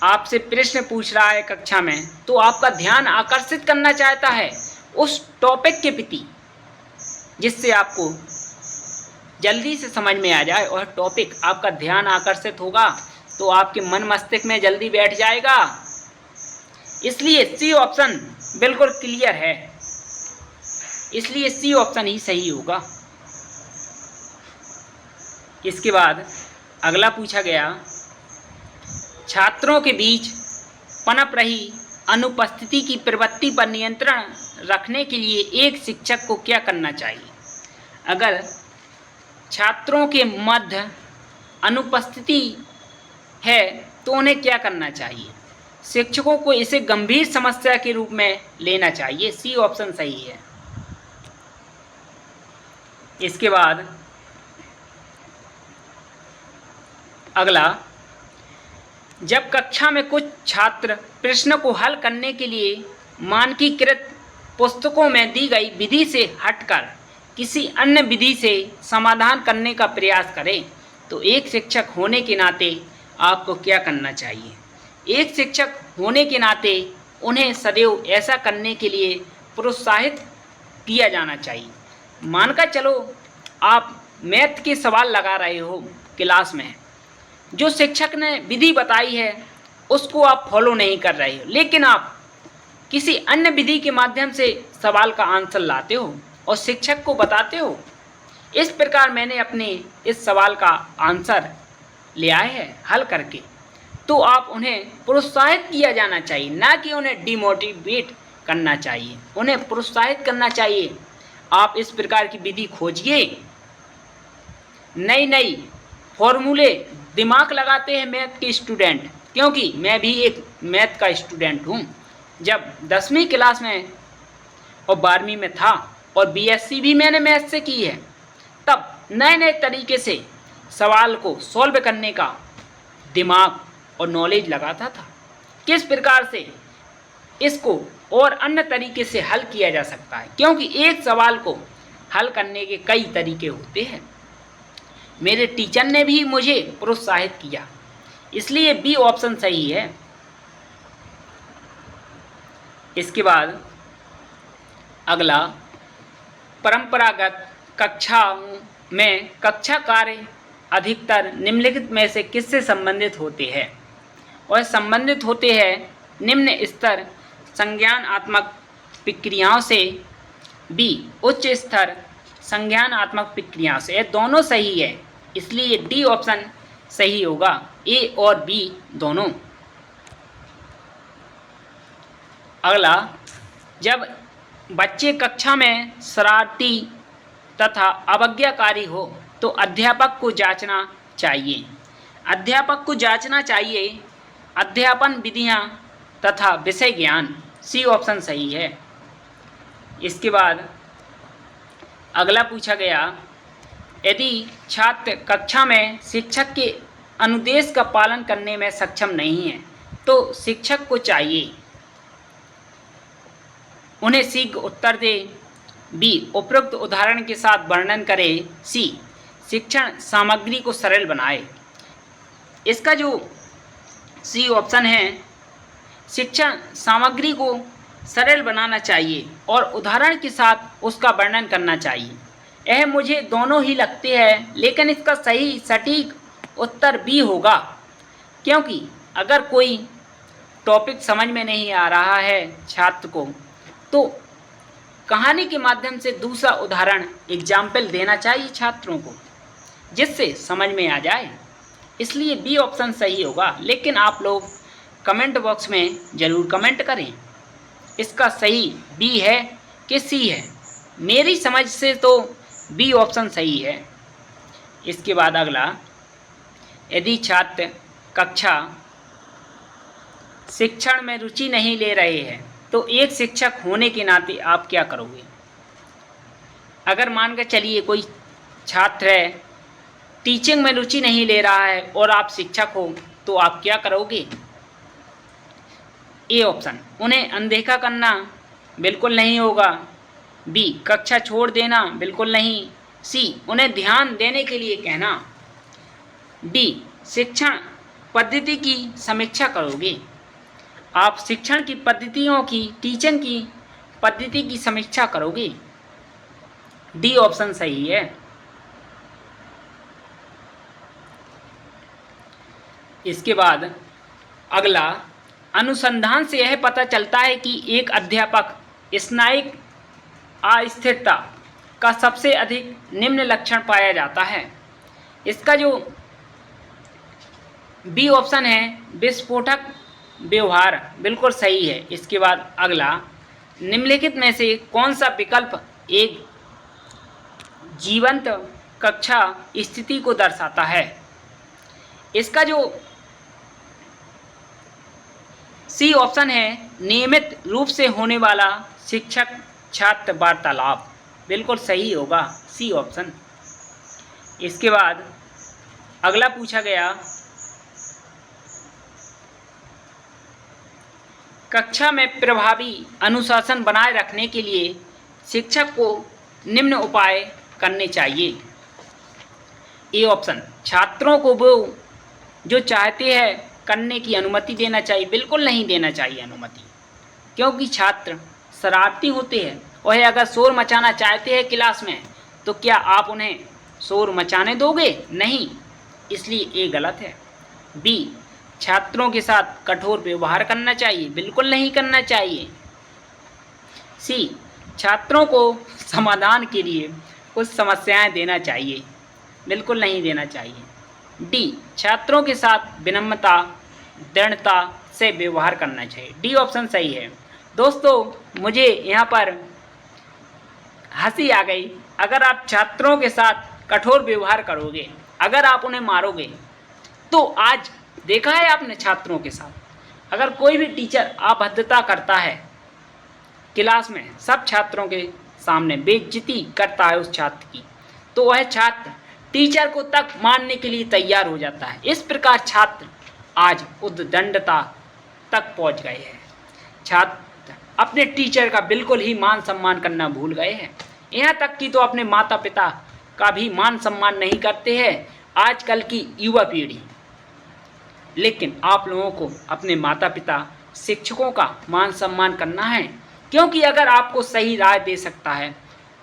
आपसे प्रश्न पूछ रहा है कक्षा में, तो आपका ध्यान आकर्षित करना चाहता है उस टॉपिक के प्रति, जिससे आपको जल्दी से समझ में आ जाए और टॉपिक आपका ध्यान आकर्षित होगा तो आपके मन मस्तिष्क में जल्दी बैठ जाएगा। इसलिए सी ऑप्शन बिल्कुल क्लियर है, इसलिए सी ऑप्शन ही सही होगा। इसके बाद अगला पूछा गया, छात्रों के बीच पनप रही अनुपस्थिति की प्रवृत्ति पर नियंत्रण रखने के लिए एक शिक्षक को क्या करना चाहिए? अगर छात्रों के मध्य अनुपस्थिति है तो उन्हें क्या करना चाहिए? शिक्षकों को इसे गंभीर समस्या के रूप में लेना चाहिए। सी ऑप्शन सही है। इसके बाद अगला, जब कक्षा में कुछ छात्र प्रश्न को हल करने के लिए मानकीकृत पुस्तकों में दी गई विधि से हटकर किसी अन्य विधि से समाधान करने का प्रयास करें, तो एक शिक्षक होने के नाते आपको क्या करना चाहिए? एक शिक्षक होने के नाते उन्हें सदैव ऐसा करने के लिए प्रोत्साहित किया जाना चाहिए। मानकर चलो आप मैथ के सवाल लगा रहे हो क्लास में, जो शिक्षक ने विधि बताई है उसको आप फॉलो नहीं कर रहे हो, लेकिन आप किसी अन्य विधि के माध्यम से सवाल का आंसर लाते हो और शिक्षक को बताते हो। इस प्रकार मैंने अपने इस सवाल का आंसर ले आए हैं हल करके, तो आप उन्हें प्रोत्साहित किया जाना चाहिए, ना कि उन्हें डिमोटिवेट करना चाहिए। उन्हें प्रोत्साहित करना चाहिए, आप इस प्रकार की विधि खोजिए, नई नई फॉर्मूले दिमाग लगाते हैं मैथ के स्टूडेंट, क्योंकि मैं भी एक मैथ का स्टूडेंट हूँ। जब 10वीं क्लास में और 12वीं में था और बीएससी भी मैंने मैथ से की है, तब नए नए तरीके से सवाल को सॉल्व करने का दिमाग और नॉलेज लगाता था, किस प्रकार से इसको और अन्य तरीके से हल किया जा सकता है, क्योंकि एक सवाल को हल करने के कई तरीके होते हैं। मेरे टीचर ने भी मुझे प्रोत्साहित किया, इसलिए बी ऑप्शन सही है। इसके बाद अगला, परंपरागत कक्षाओं में कक्षा कार्य अधिकतर निम्नलिखित में से किससे संबंधित होते हैं? और संबंधित होते हैं निम्न स्तर संज्ञानात्मक प्रक्रियाओं से, बी उच्च स्तर संज्ञानात्मक प्रक्रियाओं से। ये दोनों सही है, इसलिए डी ऑप्शन सही होगा, ए और बी दोनों। अगला, जब बच्चे कक्षा में शरारती तथा अवज्ञाकारी हो तो अध्यापक को जांचना चाहिए। अध्यापक को जांचना चाहिए अध्यापन विधियां तथा विषय ज्ञान, सी ऑप्शन सही है। इसके बाद अगला पूछा गया, यदि छात्र कक्षा में शिक्षक के अनुदेश का पालन करने में सक्षम नहीं है तो शिक्षक को चाहिए उन्हें शीघ्र उत्तर दे, बी उपरोक्त उदाहरण के साथ वर्णन करे, सी शिक्षण सामग्री को सरल बनाए। इसका जो सी ऑप्शन है, शिक्षण सामग्री को सरल बनाना चाहिए और उदाहरण के साथ उसका वर्णन करना चाहिए। यह मुझे दोनों ही लगते हैं, लेकिन इसका सही सटीक उत्तर बी होगा, क्योंकि अगर कोई टॉपिक समझ में नहीं आ रहा है छात्र को, तो कहानी के माध्यम से दूसरा उदाहरण एग्जाम्पल देना चाहिए छात्रों को, जिससे समझ में आ जाए। इसलिए बी ऑप्शन सही होगा, लेकिन आप लोग कमेंट बॉक्स में ज़रूर कमेंट करें इसका सही बी है कि सी है। मेरी समझ से तो बी ऑप्शन सही है। इसके बाद अगला, यदि छात्र कक्षा शिक्षण में रुचि नहीं ले रहे हैं तो एक शिक्षक होने के नाते आप क्या करोगे? अगर मान कर चलिए कोई छात्र है टीचिंग में रुचि नहीं ले रहा है और आप शिक्षक हो, तो आप क्या करोगे? ए ऑप्शन, उन्हें अनदेखा करना, बिल्कुल नहीं होगा। बी कक्षा छोड़ देना, बिल्कुल नहीं। सी उन्हें ध्यान देने के लिए कहना। डी शिक्षण पद्धति की समीक्षा करोगे। आप शिक्षण की पद्धतियों की, टीचिंग की पद्धति की समीक्षा करोगे। डी ऑप्शन सही है। इसके बाद अगला, अनुसंधान से यह पता चलता है कि एक अध्यापक स्नायिक अस्थिरता का सबसे अधिक निम्न लक्षण पाया जाता है। इसका जो बी ऑप्शन है, विस्फोटक व्यवहार, बिल्कुल सही है। इसके बाद अगला, निम्नलिखित में से कौन सा विकल्प एक जीवंत कक्षा स्थिति को दर्शाता है? इसका जो सी ऑप्शन है, नियमित रूप से होने वाला शिक्षक छात्र वार्तालाप, बिल्कुल सही होगा, सी ऑप्शन। इसके बाद अगला पूछा गया, कक्षा में प्रभावी अनुशासन बनाए रखने के लिए शिक्षक को निम्न उपाय करने चाहिए। ए ऑप्शन, छात्रों को वो जो चाहते हैं करने की अनुमति देना चाहिए। बिल्कुल नहीं देना चाहिए अनुमति, क्योंकि छात्र शरारती होते हैं। वह अगर शोर मचाना चाहते हैं क्लास में, तो क्या आप उन्हें शोर मचाने दोगे? नहीं, इसलिए ये गलत है। बी, छात्रों के साथ कठोर व्यवहार करना चाहिए। बिल्कुल नहीं करना चाहिए। सी, छात्रों को समाधान के लिए कुछ समस्याएं देना चाहिए। बिल्कुल नहीं देना चाहिए। डी, छात्रों के साथ विनम्रता दृढ़ता से व्यवहार करना चाहिए। डी ऑप्शन सही है। दोस्तों, मुझे यहाँ पर हंसी आ गई। अगर आप छात्रों के साथ कठोर व्यवहार करोगे, अगर आप उन्हें मारोगे, तो आज देखा है आपने छात्रों के साथ, अगर कोई भी टीचर अभद्रता करता है क्लास में, सब छात्रों के सामने बेइज्जती करता है उस छात्र की, तो वह छात्र टीचर को तक मारने के लिए तैयार हो जाता है। इस प्रकार छात्र आज उद्दंडता तक पहुंच गए हैं। छात्र अपने टीचर का बिल्कुल ही मान सम्मान करना भूल गए हैं। यहाँ तक कि तो अपने माता पिता का भी मान सम्मान नहीं करते हैं आजकल की युवा पीढ़ी। लेकिन आप लोगों को अपने माता पिता शिक्षकों का मान सम्मान करना है, क्योंकि अगर आपको सही राय दे सकता है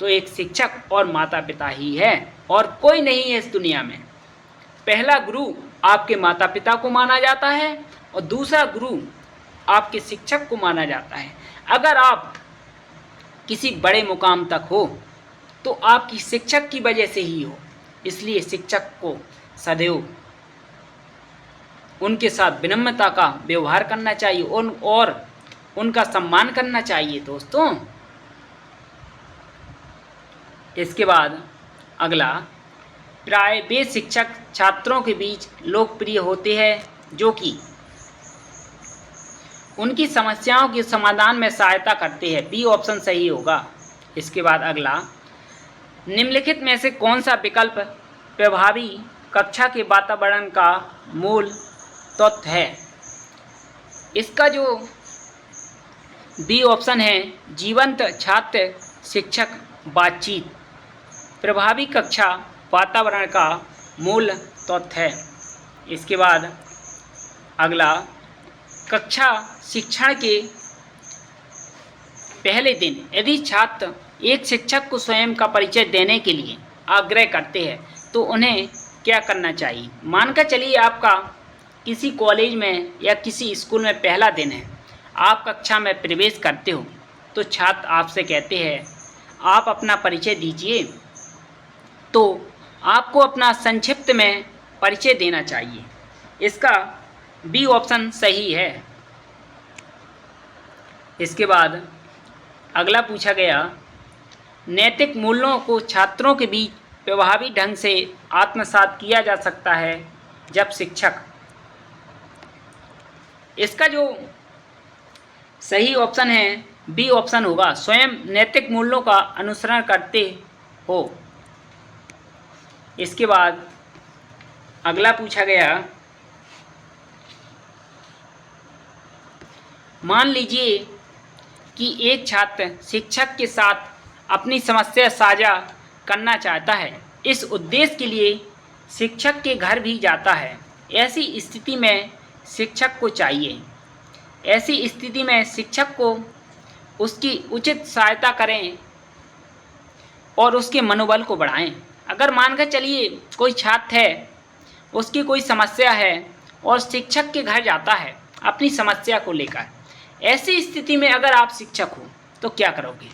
तो एक शिक्षक और माता पिता ही है, और कोई नहीं है इस दुनिया में। पहला गुरु आपके माता पिता को माना जाता है और दूसरा गुरु आपके शिक्षक को माना जाता है। अगर आप किसी बड़े मुकाम तक हो तो आपकी शिक्षक की वजह से ही हो। इसलिए शिक्षक को सदैव उनके साथ विनम्रता का व्यवहार करना चाहिए और उनका सम्मान करना चाहिए। दोस्तों, इसके बाद अगला, प्राय वे शिक्षक छात्रों के बीच लोकप्रिय होते हैं जो कि उनकी समस्याओं के समाधान में सहायता करते हैं। बी ऑप्शन सही होगा। इसके बाद अगला, निम्नलिखित में से कौन सा विकल्प प्रभावी कक्षा के वातावरण का मूल तत्व है? इसका जो बी ऑप्शन है, जीवंत छात्र शिक्षक बातचीत प्रभावी कक्षा वातावरण का मूल तत्व है। इसके बाद अगला, कक्षा शिक्षण के पहले दिन यदि छात्र एक शिक्षक को स्वयं का परिचय देने के लिए आग्रह करते हैं तो उन्हें क्या करना चाहिए? मानकर चलिए आपका किसी कॉलेज में या किसी स्कूल में पहला दिन है, आप कक्षा में प्रवेश करते हो, तो छात्र आपसे कहते हैं आप अपना परिचय दीजिए, तो आपको अपना संक्षिप्त में परिचय देना चाहिए। इसका बी ऑप्शन सही है। इसके बाद अगला पूछा गया, नैतिक मूल्यों को छात्रों के बीच प्रभावी ढंग से आत्मसात किया जा सकता है जब शिक्षक, इसका जो सही ऑप्शन है बी ऑप्शन होगा, स्वयं नैतिक मूल्यों का अनुसरण करते हो। इसके बाद अगला पूछा गया, मान लीजिए कि एक छात्र शिक्षक के साथ अपनी समस्या साझा करना चाहता है। इस उद्देश्य के लिए शिक्षक के घर भी जाता है। ऐसी स्थिति में शिक्षक को चाहिए, ऐसी स्थिति में शिक्षक को उसकी उचित सहायता करें और उसके मनोबल को बढ़ाएं। अगर मानकर चलिए कोई छात्र है, उसकी कोई समस्या है और शिक्षक के घर जाता है अपनी समस्या को लेकर, ऐसी स्थिति में अगर आप शिक्षक हो तो क्या करोगे?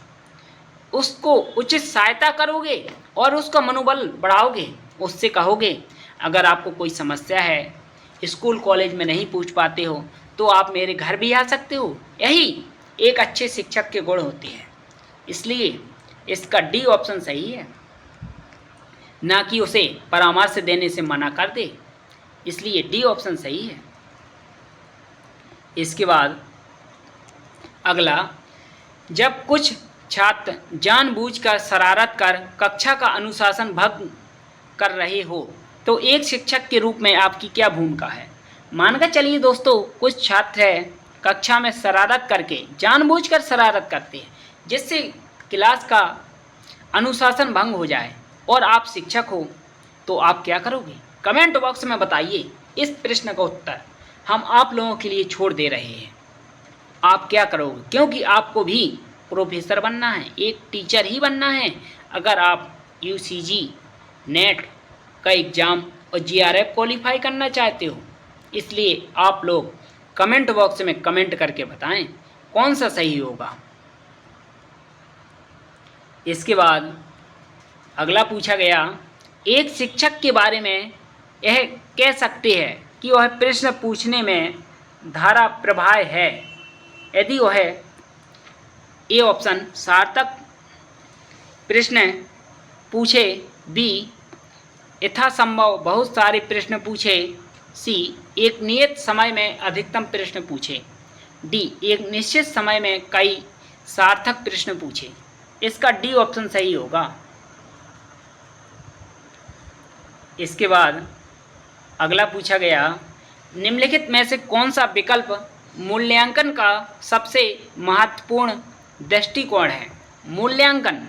उसको उचित सहायता करोगे और उसका मनोबल बढ़ाओगे। उससे कहोगे अगर आपको कोई समस्या है, स्कूल कॉलेज में नहीं पूछ पाते हो, तो आप मेरे घर भी आ सकते हो। यही एक अच्छे शिक्षक के गुण होते हैं। इसलिए इसका डी ऑप्शन सही है, ना कि उसे परामर्श देने से मना कर दे। इसलिए डी ऑप्शन सही है। इसके बाद अगला, जब कुछ छात्र जानबूझकर शरारत कर कक्षा का अनुशासन भंग कर रहे हो तो एक शिक्षक के रूप में आपकी क्या भूमिका है? मानकर चलिए दोस्तों, कुछ छात्र है कक्षा में शरारत करके, जानबूझकर शरारत करते हैं, जिससे क्लास का अनुशासन भंग हो जाए और आप शिक्षक हो तो आप क्या करोगे? कमेंट बॉक्स में बताइए। इस प्रश्न का उत्तर हम आप लोगों के लिए छोड़ दे रहे हैं। आप क्या करोगे? क्योंकि आपको भी प्रोफेसर बनना है, एक टीचर ही बनना है। अगर आप यूसीजी नेट का एग्ज़ाम और जीआरएफ क्वालिफाई करना चाहते हो, इसलिए आप लोग कमेंट बॉक्स में कमेंट करके बताएं कौन सा सही होगा। इसके बाद अगला पूछा गया, एक शिक्षक के बारे में यह कह सकते हैं कि वह प्रश्न पूछने में धारा प्रवाह है यदि वह ए ऑप्शन सार्थक प्रश्न पूछे, बी यथासंभव बहुत सारे प्रश्न पूछे, सी एक नियत समय में अधिकतम प्रश्न पूछे, डी एक निश्चित समय में कई सार्थक प्रश्न पूछे। इसका डी ऑप्शन सही होगा। इसके बाद अगला पूछा गया, निम्नलिखित में से कौन सा विकल्प मूल्यांकन का सबसे महत्वपूर्ण दृष्टिकोण है? मूल्यांकन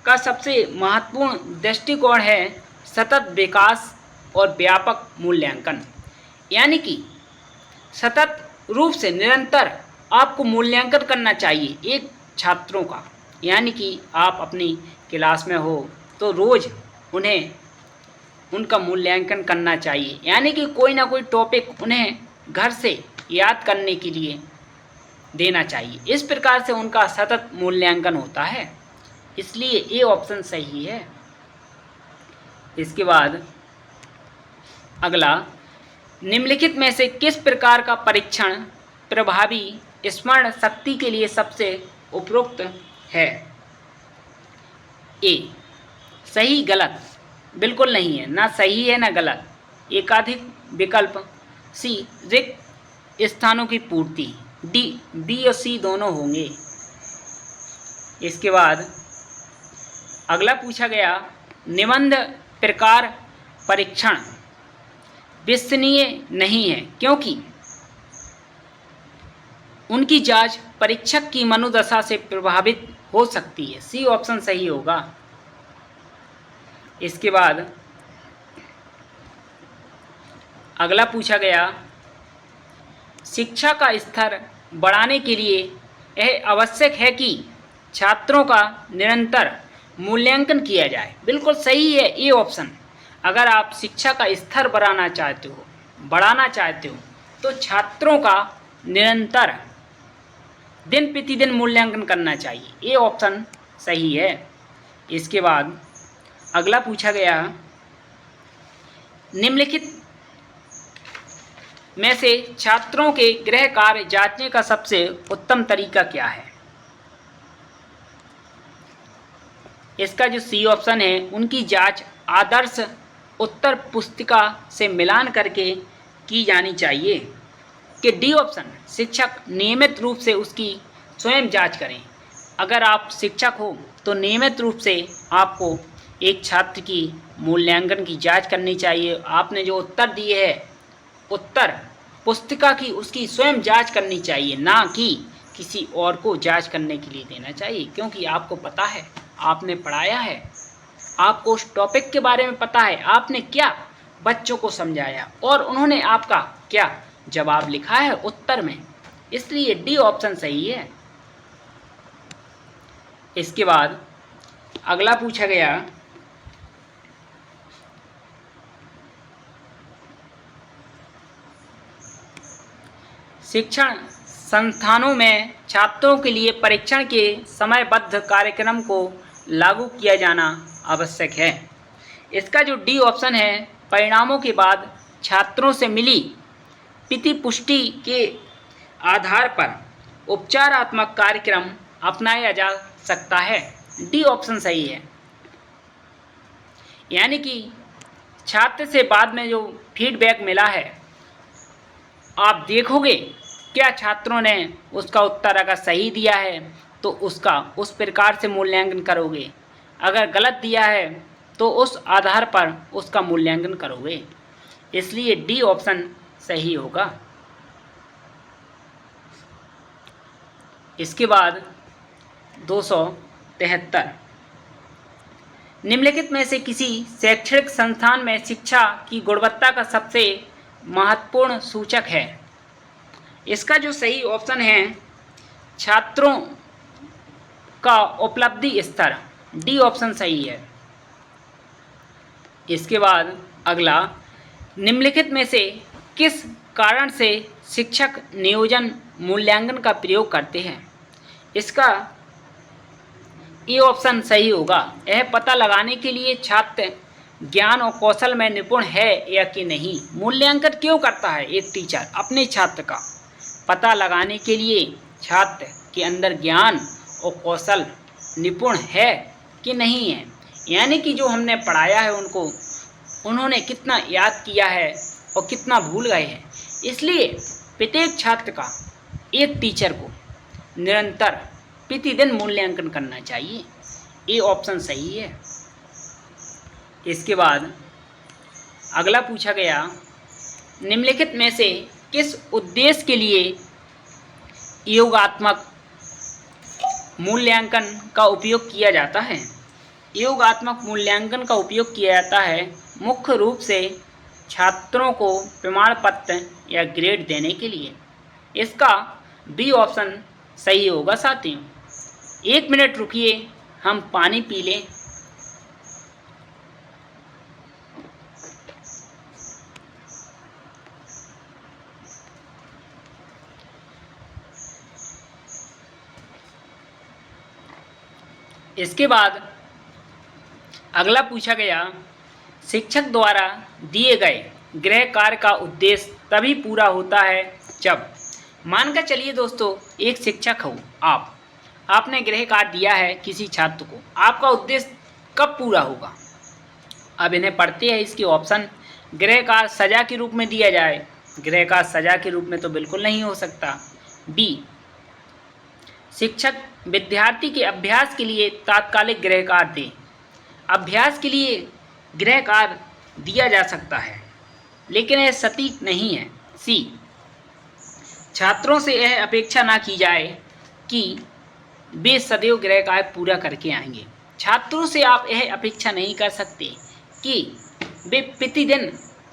का सबसे महत्वपूर्ण दृष्टिकोण है सतत विकास और व्यापक मूल्यांकन। यानी कि सतत रूप से निरंतर आपको मूल्यांकन करना चाहिए एक छात्रों का। यानी कि आप अपनी क्लास में हो तो रोज़ उन्हें उनका मूल्यांकन करना चाहिए। यानी कि कोई ना कोई टॉपिक उन्हें घर से याद करने के लिए देना चाहिए। इस प्रकार से उनका सतत मूल्यांकन होता है, इसलिए ये ऑप्शन सही है। इसके बाद अगला, निम्नलिखित में से किस प्रकार का परीक्षण प्रभावी स्मरण शक्ति के लिए सबसे उपयुक्त है? ए सही गलत बिल्कुल नहीं है, ना सही है ना गलत, एकाधिक विकल्प, सी रिक्त स्थानों की पूर्ति, डी बी और सी दोनों होंगे। इसके बाद अगला पूछा गया, निबंध प्रकार परीक्षण विश्वसनीय नहीं है क्योंकि उनकी जांच परीक्षक की मनोदशा से प्रभावित हो सकती है। सी ऑप्शन सही होगा। इसके बाद अगला पूछा गया, शिक्षा का स्तर बढ़ाने के लिए यह आवश्यक है कि छात्रों का निरंतर मूल्यांकन किया जाए। बिल्कुल सही है ये ऑप्शन। अगर आप शिक्षा का स्तर बढ़ाना चाहते हो तो छात्रों का निरंतर दिन प्रतिदिन मूल्यांकन करना चाहिए। ये ऑप्शन सही है। इसके बाद अगला पूछा गया, निम्नलिखित में से छात्रों के गृह कार्य जांचने का सबसे उत्तम तरीका क्या है? इसका जो सी ऑप्शन है, उनकी जांच आदर्श उत्तर पुस्तिका से मिलान करके की जानी चाहिए। कि डी ऑप्शन, शिक्षक नियमित रूप से उसकी स्वयं जांच करें। अगर आप शिक्षक हो तो नियमित रूप से आपको एक छात्र की मूल्यांकन की जांच करनी चाहिए। आपने जो उत्तर दिए है उत्तर पुस्तिका की, उसकी स्वयं जांच करनी चाहिए, ना कि किसी और को जांच करने के लिए देना चाहिए। क्योंकि आपको पता है, आपने पढ़ाया है, आपको उस टॉपिक के बारे में पता है, आपने क्या बच्चों को समझाया और उन्होंने आपका क्या जवाब लिखा है उत्तर में। इसलिए डी ऑप्शन सही है। इसके बाद अगला पूछा गया, शिक्षण संस्थानों में छात्रों के लिए परीक्षण के समयबद्ध कार्यक्रम को लागू किया जाना आवश्यक है। इसका जो डी ऑप्शन है, परिणामों के बाद छात्रों से मिली प्रतिपुष्टि के आधार पर उपचारात्मक कार्यक्रम अपनाया जा सकता है। डी ऑप्शन सही है। यानी कि छात्र से बाद में जो फीडबैक मिला है, आप देखोगे क्या छात्रों ने उसका उत्तर अगर सही दिया है तो उसका उस प्रकार से मूल्यांकन करोगे, अगर गलत दिया है तो उस आधार पर उसका मूल्यांकन करोगे। इसलिए डी ऑप्शन सही होगा। इसके बाद 273, निम्नलिखित में से किसी शैक्षणिक संस्थान में शिक्षा की गुणवत्ता का सबसे महत्वपूर्ण सूचक है। इसका जो सही ऑप्शन है छात्रों का उपलब्धि स्तर, डी ऑप्शन सही है। इसके बाद अगला, निम्नलिखित में से किस कारण से शिक्षक नियोजन मूल्यांकन का प्रयोग करते हैं। इसका ए ऑप्शन सही होगा। यह पता लगाने के लिए छात्र ज्ञान और कौशल में निपुण है या कि नहीं। मूल्यांकन क्यों करता है एक टीचर अपने छात्र का? पता लगाने के लिए छात्र के अंदर ज्ञान और कौशल निपुण है कि नहीं है, यानी कि जो हमने पढ़ाया है उन्होंने कितना याद किया है और कितना भूल गए हैं। इसलिए प्रत्येक छात्र का एक टीचर को निरंतर प्रतिदिन मूल्यांकन करना चाहिए। ये ऑप्शन सही है। इसके बाद अगला पूछा गया, निम्नलिखित में से किस उद्देश्य के लिए योगात्मक मूल्यांकन का उपयोग किया जाता है। योगात्मक मूल्यांकन का उपयोग किया जाता है मुख्य रूप से छात्रों को प्रमाण पत्र या ग्रेड देने के लिए। इसका बी ऑप्शन सही होगा साथियों। 1 मिनट रुकिए, हम पानी पी लें। इसके बाद अगला पूछा गया, शिक्षक द्वारा दिए गए गृह कार्य का उद्देश्य तभी पूरा होता है जब, मानकर चलिए दोस्तों एक शिक्षक हो आपने गृह कार्य दिया है किसी छात्र को, आपका उद्देश्य कब पूरा होगा? अब इन्हें पढ़ते हैं इसके ऑप्शन। गृह कार्य सजा के रूप में दिया जाए, गृह कार्य सजा के रूप में तो बिल्कुल नहीं हो सकता। बी, शिक्षक विद्यार्थी के अभ्यास के लिए तात्कालिक गृह कार्य दे, अभ्यास के लिए गृह कार्य दिया जा सकता है लेकिन यह सटीक नहीं है। सी, छात्रों से यह अपेक्षा ना की जाए कि वे सदैव गृह कार्य पूरा करके आएंगे। छात्रों से आप यह अपेक्षा नहीं कर सकते कि वे प्रतिदिन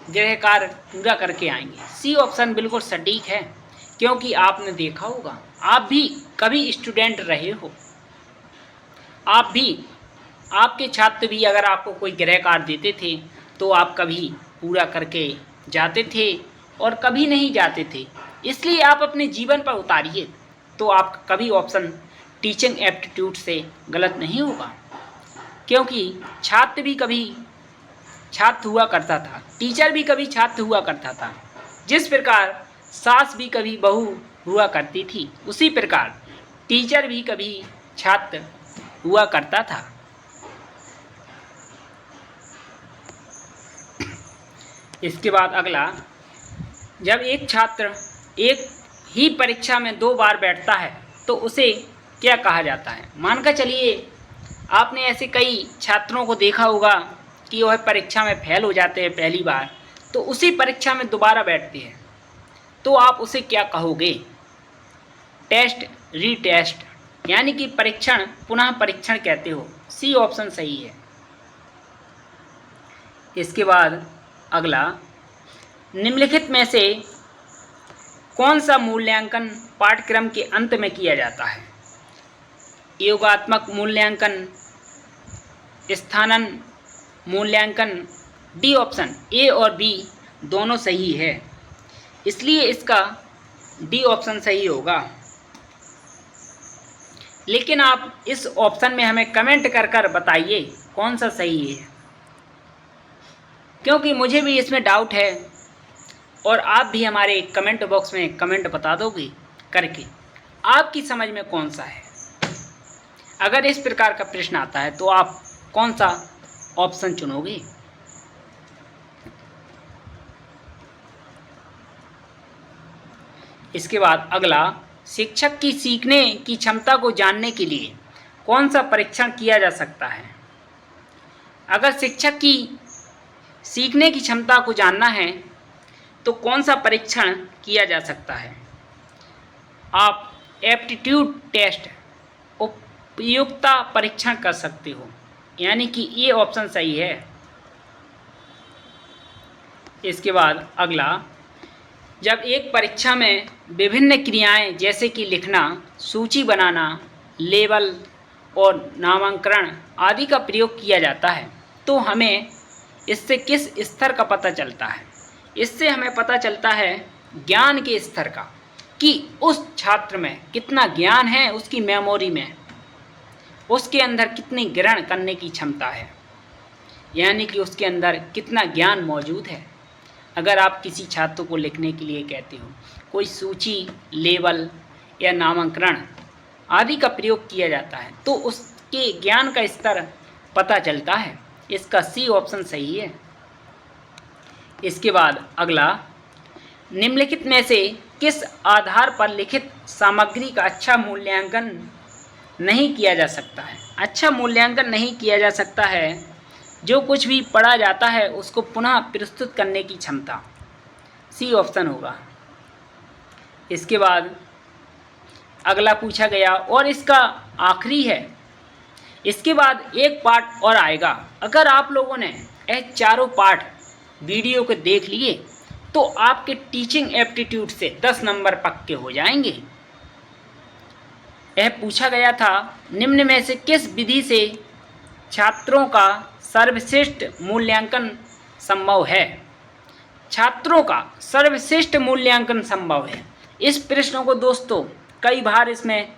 गृह कार्य पूरा करके आएंगे। सी ऑप्शन बिल्कुल सटीक है, क्योंकि आपने देखा होगा, आप भी कभी स्टूडेंट रहे हो, आप भी, आपके छात्र भी अगर आपको कोई गृह कार्य देते थे तो आप कभी पूरा करके जाते थे और कभी नहीं जाते थे। इसलिए आप अपने जीवन पर उतारिए तो आपका कभी ऑप्शन टीचिंग एप्टीट्यूड से गलत नहीं होगा, क्योंकि छात्र भी कभी छात्र हुआ करता था, टीचर भी कभी छात्र हुआ करता था। जिस प्रकार सास भी कभी बहू हुआ करती थी, उसी प्रकार टीचर भी कभी छात्र हुआ करता था। इसके बाद अगला, जब एक छात्र एक ही परीक्षा में 2 बार बैठता है तो उसे क्या कहा जाता है? मानकर चलिए आपने ऐसे कई छात्रों को देखा होगा कि वह परीक्षा में फेल हो जाते हैं पहली बार, तो उसी परीक्षा में दोबारा बैठते हैं, तो आप उसे क्या कहोगे? टेस्ट रीटेस्ट, यानी कि परीक्षण पुनः परीक्षण कहते हो। सी ऑप्शन सही है। इसके बाद अगला, निम्नलिखित में से कौन सा मूल्यांकन पाठ्यक्रम के अंत में किया जाता है? योगात्मक मूल्यांकन, स्थानन मूल्यांकन। डी ऑप्शन, ए और बी दोनों सही है, इसलिए इसका डी ऑप्शन सही होगा। लेकिन आप इस ऑप्शन में हमें कमेंट कर बताइए कौन सा सही है, क्योंकि मुझे भी इसमें डाउट है और आप भी हमारे कमेंट बॉक्स में कमेंट बता दोगे करके आपकी समझ में कौन सा है। अगर इस प्रकार का प्रश्न आता है तो आप कौन सा ऑप्शन चुनोगे? इसके बाद अगला, शिक्षक की सीखने की क्षमता को जानने के लिए कौन सा परीक्षण किया जा सकता है? अगर शिक्षक की सीखने की क्षमता को जानना है तो कौन सा परीक्षण किया जा सकता है? आप एप्टीट्यूड टेस्ट उपयुक्तता परीक्षण कर सकते हो, यानी कि ये ऑप्शन सही है। इसके बाद अगला, जब एक परीक्षा में विभिन्न क्रियाएं जैसे कि लिखना, सूची बनाना, लेबल और नामांकन आदि का प्रयोग किया जाता है तो हमें इससे किस स्तर का पता चलता है? इससे हमें पता चलता है ज्ञान के स्तर का, कि उस छात्र में कितना ज्ञान है, उसकी मेमोरी में, उसके अंदर कितनी ग्रहण करने की क्षमता है, यानी कि उसके अंदर कितना ज्ञान मौजूद है। अगर आप किसी छात्र को लिखने के लिए कहते हो, कोई सूची, लेबल या नामांकन आदि का प्रयोग किया जाता है तो उसके ज्ञान का स्तर पता चलता है। इसका सी ऑप्शन सही है। इसके बाद अगला, निम्नलिखित में से किस आधार पर लिखित सामग्री का अच्छा मूल्यांकन नहीं किया जा सकता है? अच्छा मूल्यांकन नहीं किया जा सकता है जो कुछ भी पढ़ा जाता है उसको पुनः प्रस्तुत करने की क्षमता। सी ऑप्शन होगा। इसके बाद अगला पूछा गया और इसका आखिरी है, इसके बाद एक पार्ट और आएगा। अगर आप लोगों ने ये चारों पार्ट वीडियो को देख लिए तो आपके टीचिंग एप्टीट्यूड से 10 नंबर पक्के हो जाएंगे। यह पूछा गया था, निम्न में से किस विधि से छात्रों का सर्वश्रेष्ठ मूल्यांकन संभव है? छात्रों का सर्वश्रेष्ठ मूल्यांकन संभव है। इस प्रश्न को दोस्तों कई बार इसमें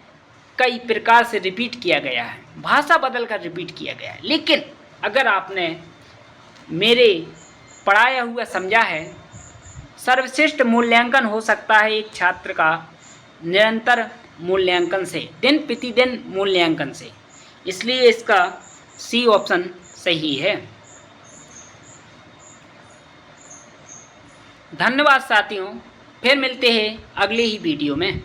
कई प्रकार से रिपीट किया गया है, भाषा बदल कर रिपीट किया गया है, लेकिन अगर आपने मेरे पढ़ाया हुआ समझा है, सर्वश्रेष्ठ मूल्यांकन हो सकता है एक छात्र का निरंतर मूल्यांकन से, दिन प्रतिदिन मूल्यांकन से। इसलिए इसका सी ऑप्शन सही है। धन्यवाद साथियों, फिर मिलते हैं अगले ही वीडियो में।